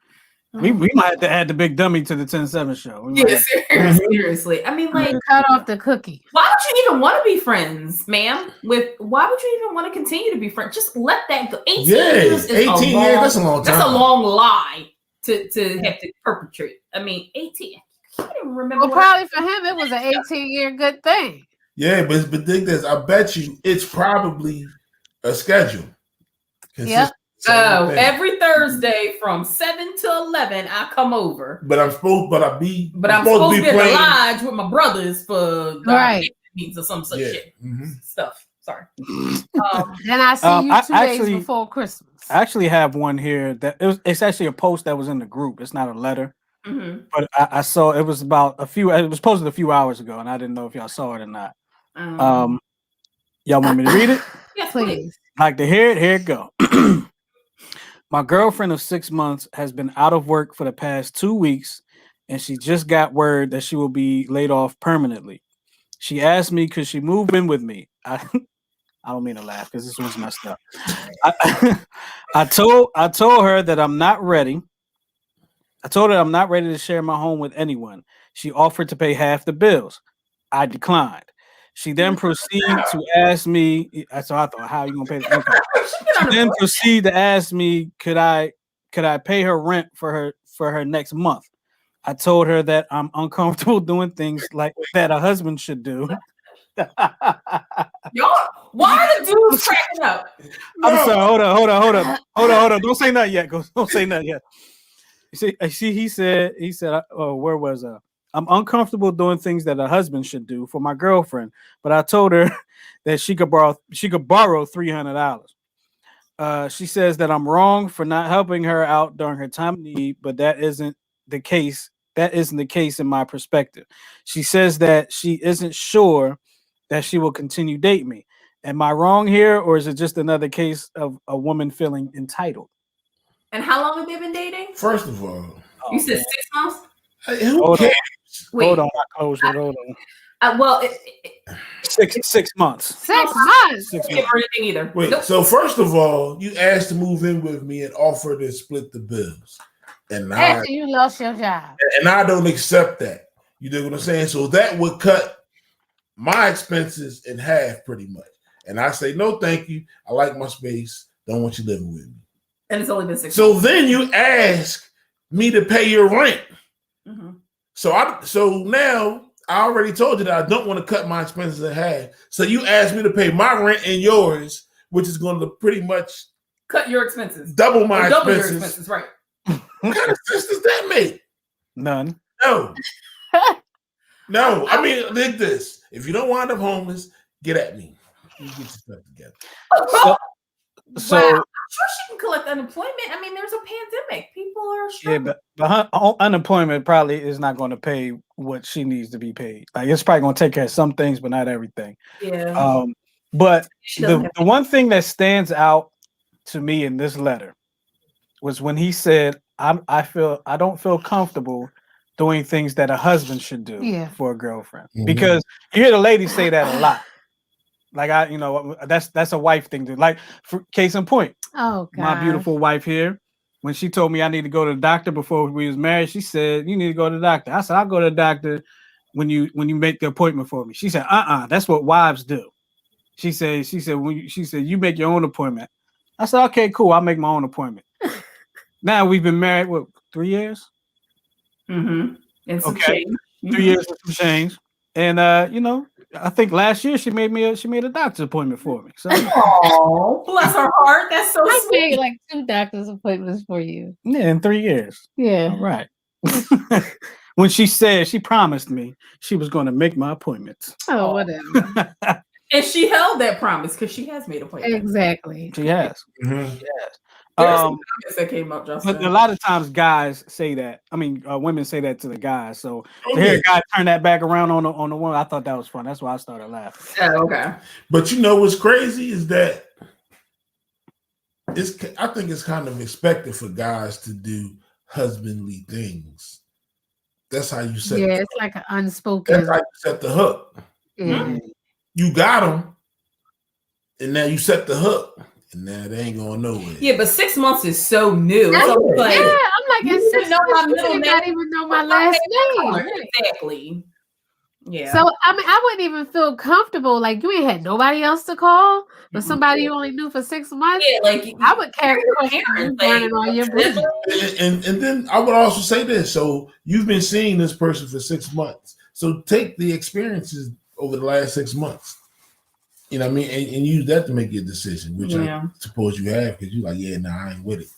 We might have to add the big dummy to the 10-7 show. We might Yeah, have- seriously. I mean, like, Cut off the cookie. why would you even want to be friends, ma'am? Why would you even want to continue to be friends? Just let that go. 18 years is 18 a years, long, that's a long time. That's a long lie to have to perpetrate. I mean, 18. I can't even remember. Well, probably for him, it was an 18-year good thing. Yeah, but think this. I bet you it's probably a schedule. Yep. Oh, every Thursday from 7 to 11, I come over. But I'm supposed to be But I'm supposed to be at the playing. lodge with my brothers for Right. meetings or some such Yeah. shit Mhm. stuff. Sorry. Then I see you I 2 days actually- before Christmas. I actually have one here that it's actually a post that was in the group. It's not a letter, Mhm. but I saw it was about it was posted a few hours ago, and I didn't know if y'all saw it or not. Y'all want me to read it? Yes, please. Please. Like to hear it? Here it go. My girlfriend of 6 months has been out of work for the past 2 weeks, and she just got word that she will be laid off permanently. She asked me, could she move in with me? I don't mean to laugh because this one's messed up. I told her that I'm not ready. I told her I'm not ready to share my home with anyone. She offered to pay half the bills. I declined. She then proceeded to ask me. So I thought, how are you gonna pay the income? She then proceeded to ask me, could I pay her rent for her next month? I told her that I'm uncomfortable doing things like that a husband should do. Y'all, why are the dudes cracking up? I'm sorry. Hold on. Don't say nothing yet. Don't say nothing yet. See, he said, where was I? I'm uncomfortable doing things that a husband should do for my girlfriend, but I told her that she could borrow $300. She says that I'm wrong for not helping her out during her time of need, but that isn't the case. That isn't the case in my perspective. She says that she isn't sure that she will continue dating me. Am I wrong here, or is it just another case of a woman feeling entitled? And how long have they been dating? First of all, You said 6 months? hey, who cares? Hold on, I closed it. Hold on. Well, 6 months. 6 months. 6 I months. can't or anything either. Wait, Nope. so first of all, you asked to move in with me and offered to split the bills. And After you lost your job. I don't accept that. You know what I'm saying? So that would cut my expenses in half pretty much. And I say, no, thank you. I like my space. Don't want you living with me. And it's only been 6 So months. then you ask me to pay your rent. Mm-hmm. So now I already told you that I don't want to cut my expenses in half. So you asked me to pay my rent and yours, which is going to pretty much Cut your expenses. double my Double your expenses. expenses, right? What kind of sense does that make? None. No. No. I mean, like this. If you don't wind up homeless, get at me. You get your stuff together. So Wow. I'm sure she can collect unemployment. I mean, there's a pandemic. People are yeah, struggling. but her unemployment probably is not going to pay what she needs to be paid. Like it's probably going to take care of some things, but not everything. Yeah. But She doesn't the have- one thing that stands out to me in this letter was when he said, I don't feel comfortable doing things that a husband should do Yeah. for a girlfriend. Mhm. Because you hear the ladies say that a lot. Like that's a wife thing to like. For case in point, Oh, God. my beautiful wife here, when she told me I need to go to the doctor before we was married, she said, you need to go to the doctor. I said, I'll go to the doctor when you make the appointment for me. She said, that's what wives do. She said, you make your own appointment. I said, okay, cool. I'll make my own appointment. Now we've been married, 3 years? Mm-hmm. And some Okay. change. 3 years and some change. And I think last year she made a doctor's appointment for me. So Oh, bless her heart. That's so I sweet. made like 2 doctor's appointments for you. yeah, in 3 years. Yeah. All right. When she said she promised me she was going to make my appointments. Oh, whatever. And she held that promise because she has made appointments. Exactly. She has. Mhm. There's some comments that came up, Justin. But a lot of times guys say that. I mean, women say that to the guys. So to Okay. hear a guy turn that back around on the woman, I thought that was fun. That's why I started laughing. Oh, okay. But you know what's crazy is that I think it's kind of expected for guys to do husbandly things. That's how you set. Yeah, The, it's like an that's unspoken. how you set the hook. Yeah. You got them, and now you set the hook, and now they ain't going nowhere. Yeah, but 6 months is so new. That's- So it's like, Yeah, I'm like, you it's didn't know my you middle did name. not even know my last name. Exactly. Yeah. So I mean, I wouldn't even feel comfortable. Like you ain't had nobody else to call, but somebody you only knew for 6 months. yeah, like I would carry your questions parents, burning on your bridges. And then I would also say this. So you've been seeing this person for 6 months. So take the experiences over the last 6 months. You know what I mean? And use that to make your decision, which Yeah. I suppose you have, because you're like, yeah, nah, I ain't with it.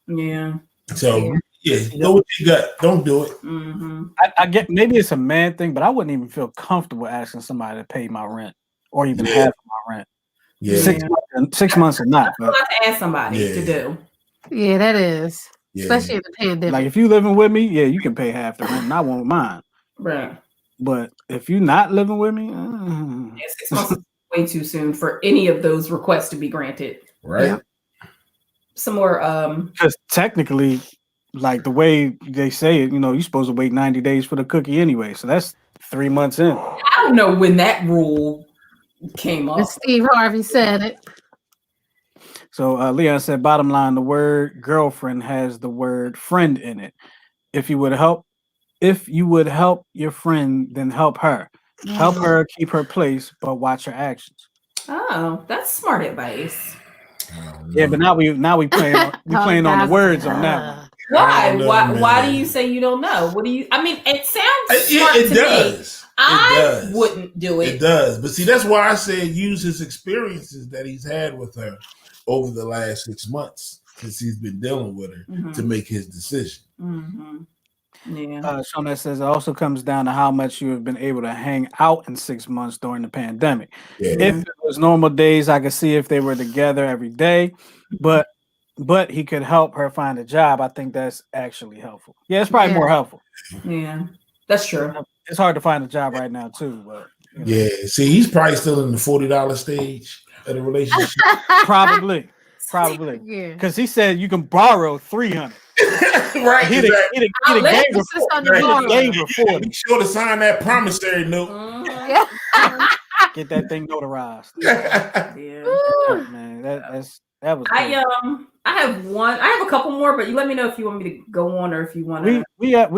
Yeah. So yeah, go with your gut. Don't do it. Mm-hmm. I get maybe it's a man thing, but I wouldn't even feel comfortable asking somebody to pay my rent or even Yeah. half of my rent. Yeah, 6 months or not. That's a But lot to ask somebody Yeah. to do. Yeah, that is. yeah. Especially in the pandemic. like if you living with me, yeah, you can pay half the rent and I won't mind. Right. But if you're not living with me, Yeah, 6 months is way too soon for any of those requests to be granted. right. Yeah. Some more because technically, like the way they say it, you're supposed to wait 90 days for the cookie anyway. So that's 3 months in. I don't know when that rule came up. And Steve Harvey said it. So Leon said, bottom line, the word girlfriend has the word friend in it. If you would help your friend, then help her. Help her keep her place, but watch her actions. Oh, that's smart advice. Yeah, but now we playing on the words on that one. Why? know, Why do man. you say you don't know? What do you? I mean, it sounds smart It to me. does. I does. wouldn't do it. It does. But see, that's why I said use his experiences that he's had with her over the last 6 months since he's been dealing with her to make his decision. Yeah. Shauna says it also comes down to how much you have been able to hang out in 6 months during the pandemic. Yeah. If it was normal days, I could see if they were together every day, but he could help her find a job. I think that's actually helpful. Yeah, it's probably more helpful. Yeah, that's true. It's hard to find a job right now too, but yeah. See, he's probably still in the $40 stage of the relationship. probably, because he said you can borrow 300. Right, He gave her 40. Be sure to sign that promissory note. Get that thing notarized. Man, that was. I have one. I have a couple more, but you let me know if you want me to go on or if you want to. We had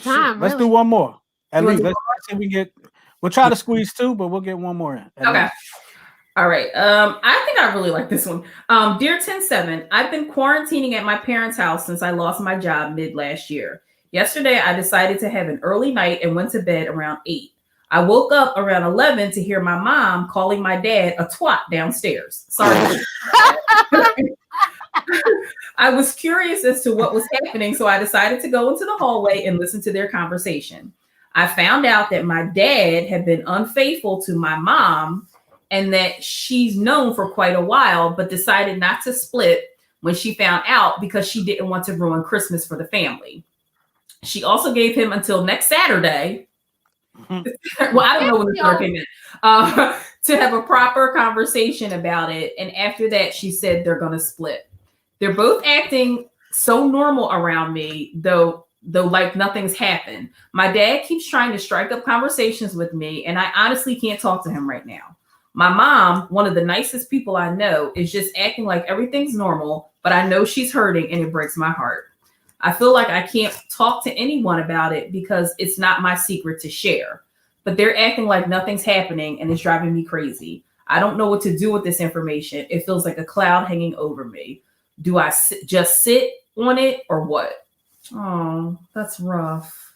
time. Let's do one more. At least let's see if we get. We'll try to squeeze two, but we'll get one more in. Okay. All right. I think I really like this one. Dear 10-7, I've been quarantining at my parents' house since I lost my job mid last year. Yesterday, I decided to have an early night and went to bed around 8. I woke up around 11 to hear my mom calling my dad a twat downstairs. Sorry. I was curious as to what was happening, so I decided to go into the hallway and listen to their conversation. I found out that my dad had been unfaithful to my mom and that she's known for quite a while, but decided not to split when she found out because she didn't want to ruin Christmas for the family. She also gave him until next Saturday. Well, I don't know when the story came in, to have a proper conversation about it. And after that, she said they're going to split. They're both acting so normal around me, though like nothing's happened. My dad keeps trying to strike up conversations with me, and I honestly can't talk to him right now. My mom, one of the nicest people I know, is just acting like everything's normal, but I know she's hurting and it breaks my heart. I feel like I can't talk to anyone about it because it's not my secret to share, but they're acting like nothing's happening and it's driving me crazy. I don't know what to do with this information. It feels like a cloud hanging over me. Do I just sit on it or what? Oh, that's rough.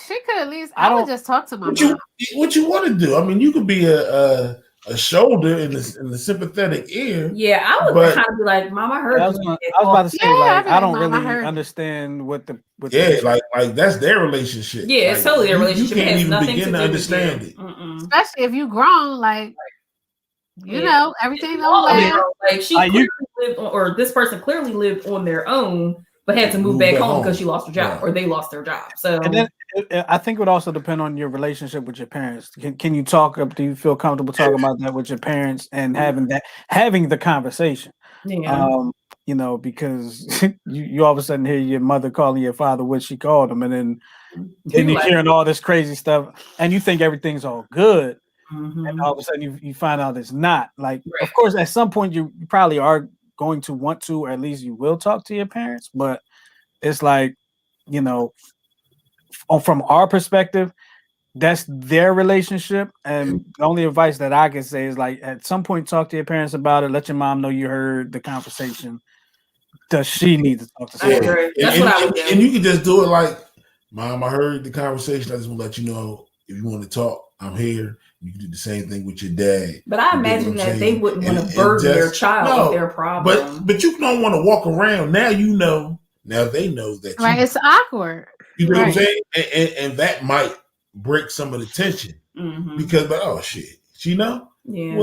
She could at least. I would just talk to my mom. What you want to do? I mean, you could be a shoulder in the sympathetic ear. Yeah, I would kind of be like, "Mom, I heard." I was about to say, I don't really understand what like that's their relationship. Yeah, it's totally their relationship. You can't even begin to understand it, especially if you grown. Like, you know, everything. Like she clearly lived on, or this person clearly lived on their own, but had to move back home because she lost her job, or they lost their job. So. And then, I think it would also depend on your relationship with your parents. Can you talk? Do you feel comfortable talking about that with your parents and having the conversation? Yeah. You know, because you all of a sudden hear your mother calling your father what she called him, and then you're hearing all this crazy stuff, and you think everything's all good, and all of a sudden you find out it's not. Like, of course, at some point you probably are going to want to, or at least you will talk to your parents, but it's like, you know. From our perspective, that's their relationship, and the only advice that I can say is like at some point talk to your parents about it. Let your mom know you heard the conversation. Does she need to talk to someone? And you can just do it like, Mom, I heard the conversation. I just want to let you know if you want to talk, I'm here. You can do the same thing with your dad. But I imagine that they wouldn't want to burden their child with their problem. But you don't want to walk around. Now you know. Now they know that. Right, it's awkward. You know what I'm saying? And that might break some of the tension because, oh shit, you know? Yeah.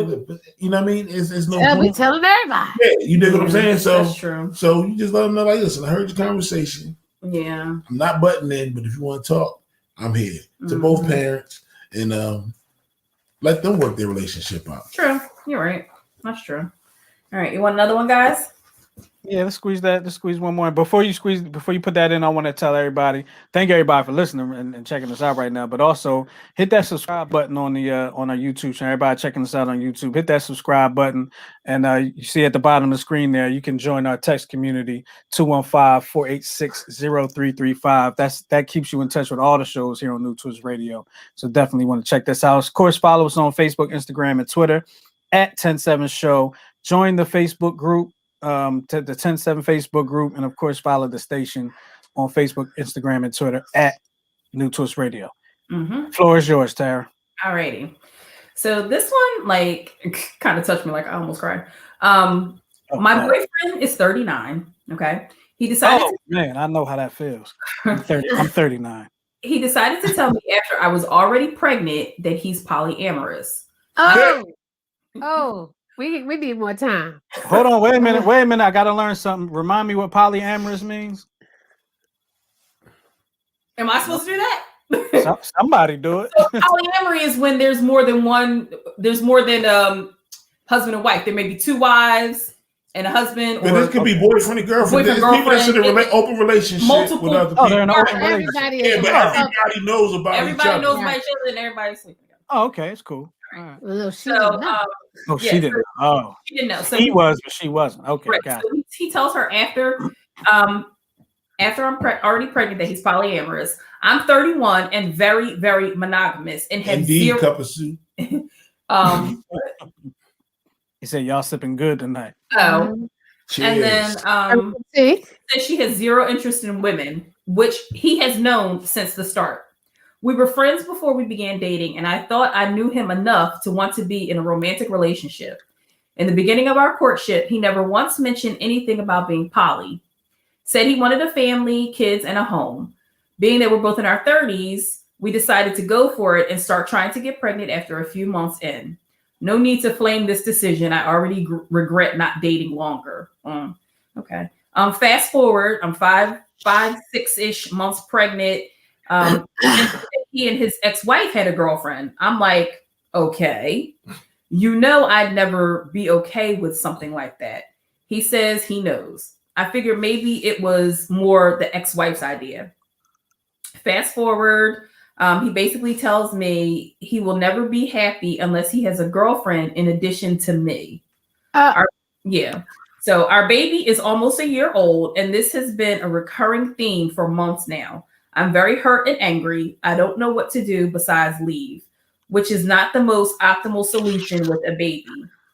You know what I mean? It's no. They'll be telling everybody. Yeah, you know what I'm saying? So that's true. So you just let them know, like, listen, I heard your conversation. Yeah. I'm not butting in, but if you want to talk, I'm here. To both parents, and let them work their relationship out. True. You're right. That's true. All right. You want another one, guys? Yeah, let's squeeze one more. Before you put that in, I want to tell everybody, thank everybody for listening and checking us out right now. But also hit that subscribe button on our YouTube channel. Everybody checking us out on YouTube, hit that subscribe button, and you see at the bottom of the screen there, you can join our text community 215-486-0335. That keeps you in touch with all the shows here on New Twist Radio. So definitely want to check this out. Of course, follow us on Facebook, Instagram, and Twitter at 10-7 Show. Join the Facebook group. to the 10-7 Facebook group, and of course, follow the station on Facebook, Instagram, and Twitter at New Twist Radio. Floor is yours, Tara. Alrighty. So this one, like, kind of touched me. Like, I almost cried. My boyfriend is 39. Okay. He decided. Man, I know how that feels. I'm 39. He decided to tell me after I was already pregnant that he's polyamorous. We need more time. Hold on, wait a minute. I gotta learn something. Remind me what polyamorous means. Am I supposed to do that? Somebody do it. So polyamory is when there's more than husband and wife. There may be two wives and a husband. But this could be boyfriend and girlfriend. There's people that's in an open relationship with other people. They're in an open relationship. Everybody knows about each other. Everybody knows about each other and everybody's sleeping together. Oh, okay, it's cool. Right. Well, she didn't know. She didn't. Oh, she didn't know. So he was, but she wasn't. Okay, right. got it. So he tells her after I'm already pregnant that he's polyamorous. I'm 31 and very, very monogamous and have zero cup of soup. He said, "Y'all sipping good tonight." Oh, cheers. And then says she has zero interest in women, which he has known since the start. We were friends before we began dating, and I thought I knew him enough to want to be in a romantic relationship. In the beginning of our courtship, he never once mentioned anything about being poly. Said he wanted a family, kids, and a home. Being that we're both in our 30s, we decided to go for it and start trying to get pregnant after a few months in. No need to flame this decision. I already regret not dating longer. Okay. Fast forward, I'm 6-ish months pregnant. He and his ex-wife had a girlfriend. I'm like, okay, I'd never be okay with something like that. He says he knows. I figured maybe it was more the ex-wife's idea. Fast forward, he basically tells me he will never be happy unless he has a girlfriend in addition to me. So our baby is almost a year old, and this has been a recurring theme for months now. I'm very hurt and angry. I don't know what to do besides leave, which is not the most optimal solution with a baby.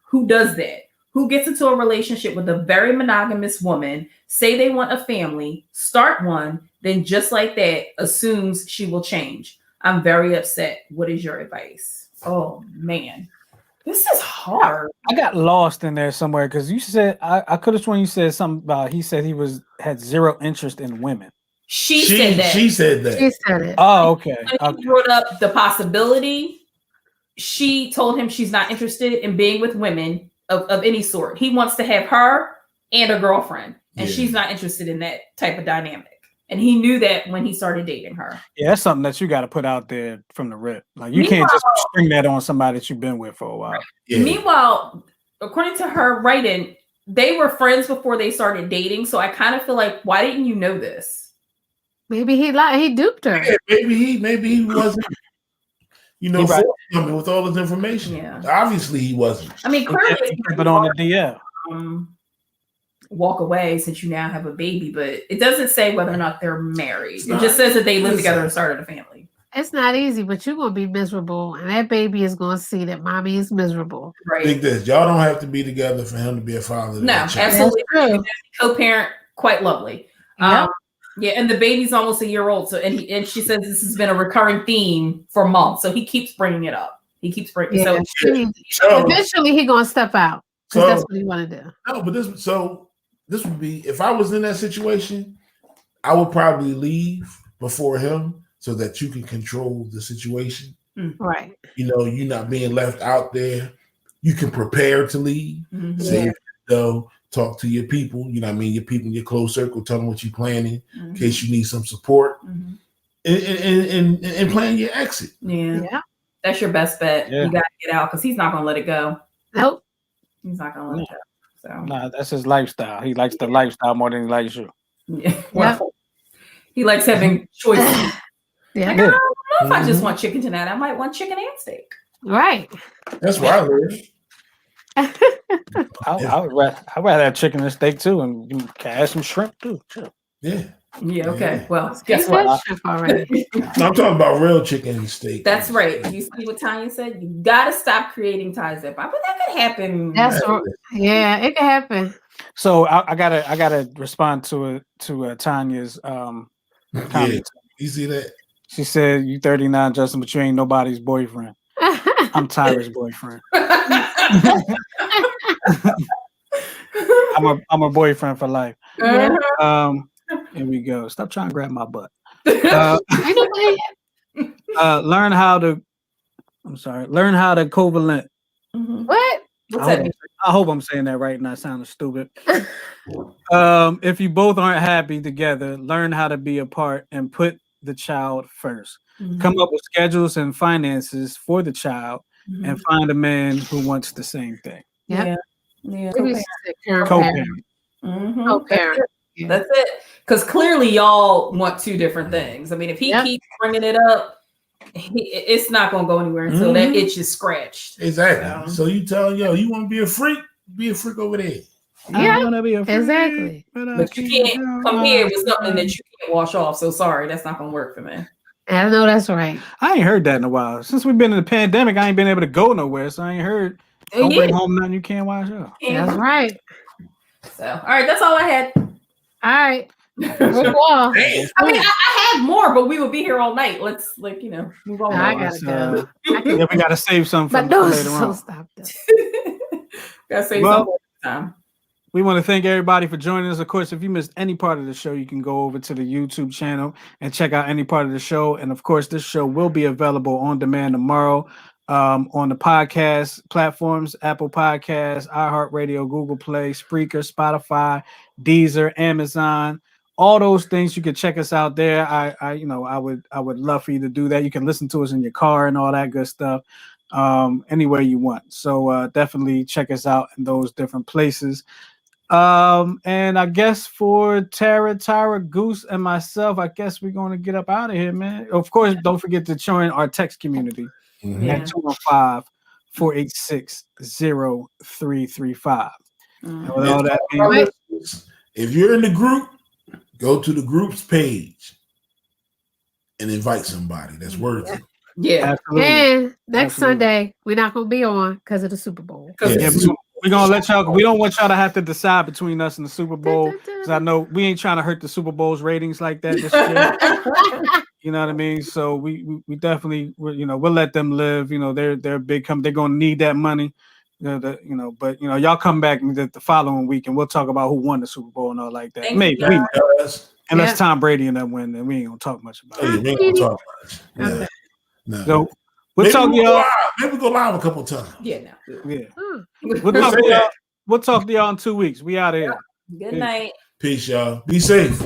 Who does that? Who gets into a relationship with a very monogamous woman, say they want a family, start one, then just like that, assumes she will change? I'm very upset. What is your advice? Oh, man. This is hard. I got lost in there somewhere because you said, I could have sworn you said something about, he said he had zero interest in women. She said that. She said that. She said it. Oh, okay. When he brought up the possibility, she told him she's not interested in being with women of any sort. He wants to have her and a girlfriend, and she's not interested in that type of dynamic. And he knew that when he started dating her. Yeah, that's something that you got to put out there from the rip. Like you can't just spring that on somebody that you've been with for a while. Right. Yeah. Meanwhile, according to her writing, they were friends before they started dating. So I kind of feel like, why didn't you know this? Maybe he duped her. Yeah, maybe he wasn't. With all this information. Yeah. Obviously, he wasn't. I mean, clearly, but on the DL. Walk away since you now have a baby, but it doesn't say whether or not they're married. It just says that they live together and started a family. It's not easy, but you're gonna be miserable, and that baby is gonna see that mommy is miserable. Right. Think this: y'all don't have to be together for him to be a father. No, absolutely. Co-parent, quite lovely. Yep. Yeah, and the baby's almost a year old. So, and she says this has been a recurring theme for months. So he keeps bringing it up. So eventually he's gonna step out because that's what he want to do. No, but this would be, if I was in that situation, I would probably leave before him so that you can control the situation. Right. You're not being left out there. You can prepare to leave. Mm-hmm. Say, talk to your people, your people in your close circle, tell them what you're planning in case you need some support, and plan your exit. Yeah. That's your best bet. Yeah. You got to get out because he's not going to let it go. Nope. He's not going to let it go. So. Nah, that's his lifestyle. He likes the lifestyle more than he likes you. Yeah. Well, he likes having choices. Yeah. I don't know if I just want chicken tonight. I might want chicken and steak. Right. That's where I live. I'd rather have chicken and steak too, and you can add some shrimp too. Sure. Yeah. Yeah. Okay. Well, guess what? I'm talking about real chicken and steak. That's right. You see what Tanya said? You got to stop creating ties up. But that could happen. Yeah, it could happen. So I gotta respond to Tanya's Yeah, comment. you see that? She said, "You 39, Justin, but you ain't nobody's boyfriend." I'm Tyra's boyfriend. I'm a boyfriend for life. Yeah. Here we go. Stop trying to grab my butt. Ain't Learn how to. I'm sorry. Learn how to covalent. Mhm. what? What's I that mean? hope I'm saying that right and not sounding stupid. If you both aren't happy together, learn how to be apart and put the child first. Come up with schedules and finances for the child and find a man who wants the same thing. Yep. Yeah. Maybe Okay. Co-parent. Co-parent. That's it. Because clearly y'all want two different things. I mean, if he keeps bringing it up, it's not going to go anywhere until that itch is scratched. Exactly. So you tell you want to be a freak over there. Yeah, I'm gonna be a freak, exactly. But you can't come here with something that you can't wash off. So sorry, that's not going to work for me. I know that's right. I ain't heard that in a while. Since we've been in the pandemic, I ain't been able to go nowhere, so I ain't heard. Don't bring home nothing you can't wash up. That's right. So, all right, that's all I had. All right. Good I wall. mean, I had more, but we would be here all night. Let's move on. I gotta go. Yeah, we gotta save some for But no, later so on. stop that. Gotta save Well, some more time. We want to thank everybody for joining us. Of course, if you missed any part of the show, you can go over to the YouTube channel and check out any part of the show. And of course, this show will be available on demand tomorrow on the podcast platforms: Apple Podcasts, iHeartRadio, Google Play, Spreaker, Spotify, Deezer, Amazon. All those things, you can check us out there. I would love for you to do that. You can listen to us in your car and all that good stuff, anywhere you want. So definitely check us out in those different places. And I guess for Tyra, Goose, and myself, I guess we're going to get up out of here, man. Of course, don't forget to join our text community at 215-486-0335. And with all that being if you're in the group, go to the group's page and invite somebody that's worthy. Yeah. Absolutely. And next Sunday, we're not going to be on because of the Super Bowl. Yeah, we're going to let y'all, we don't want y'all to have to decide between us and the Super Bowl. Because I know we ain't trying to hurt the Super Bowl's ratings like that this year. You know what I mean? So we definitely, we'll let them live. They're big company. They're going to need that money. But y'all come back the following week and we'll talk about who won the Super Bowl and all like that. Maybe. Unless Tom Brady and them win, then we ain't going to talk much about it. We ain't going to talk much. Okay. No. So we'll talk to y'all. Maybe we'll go live a couple times. Yeah. We'll talk to y'all in 2 weeks. We out of here. Good night. Peace, y'all. Be safe.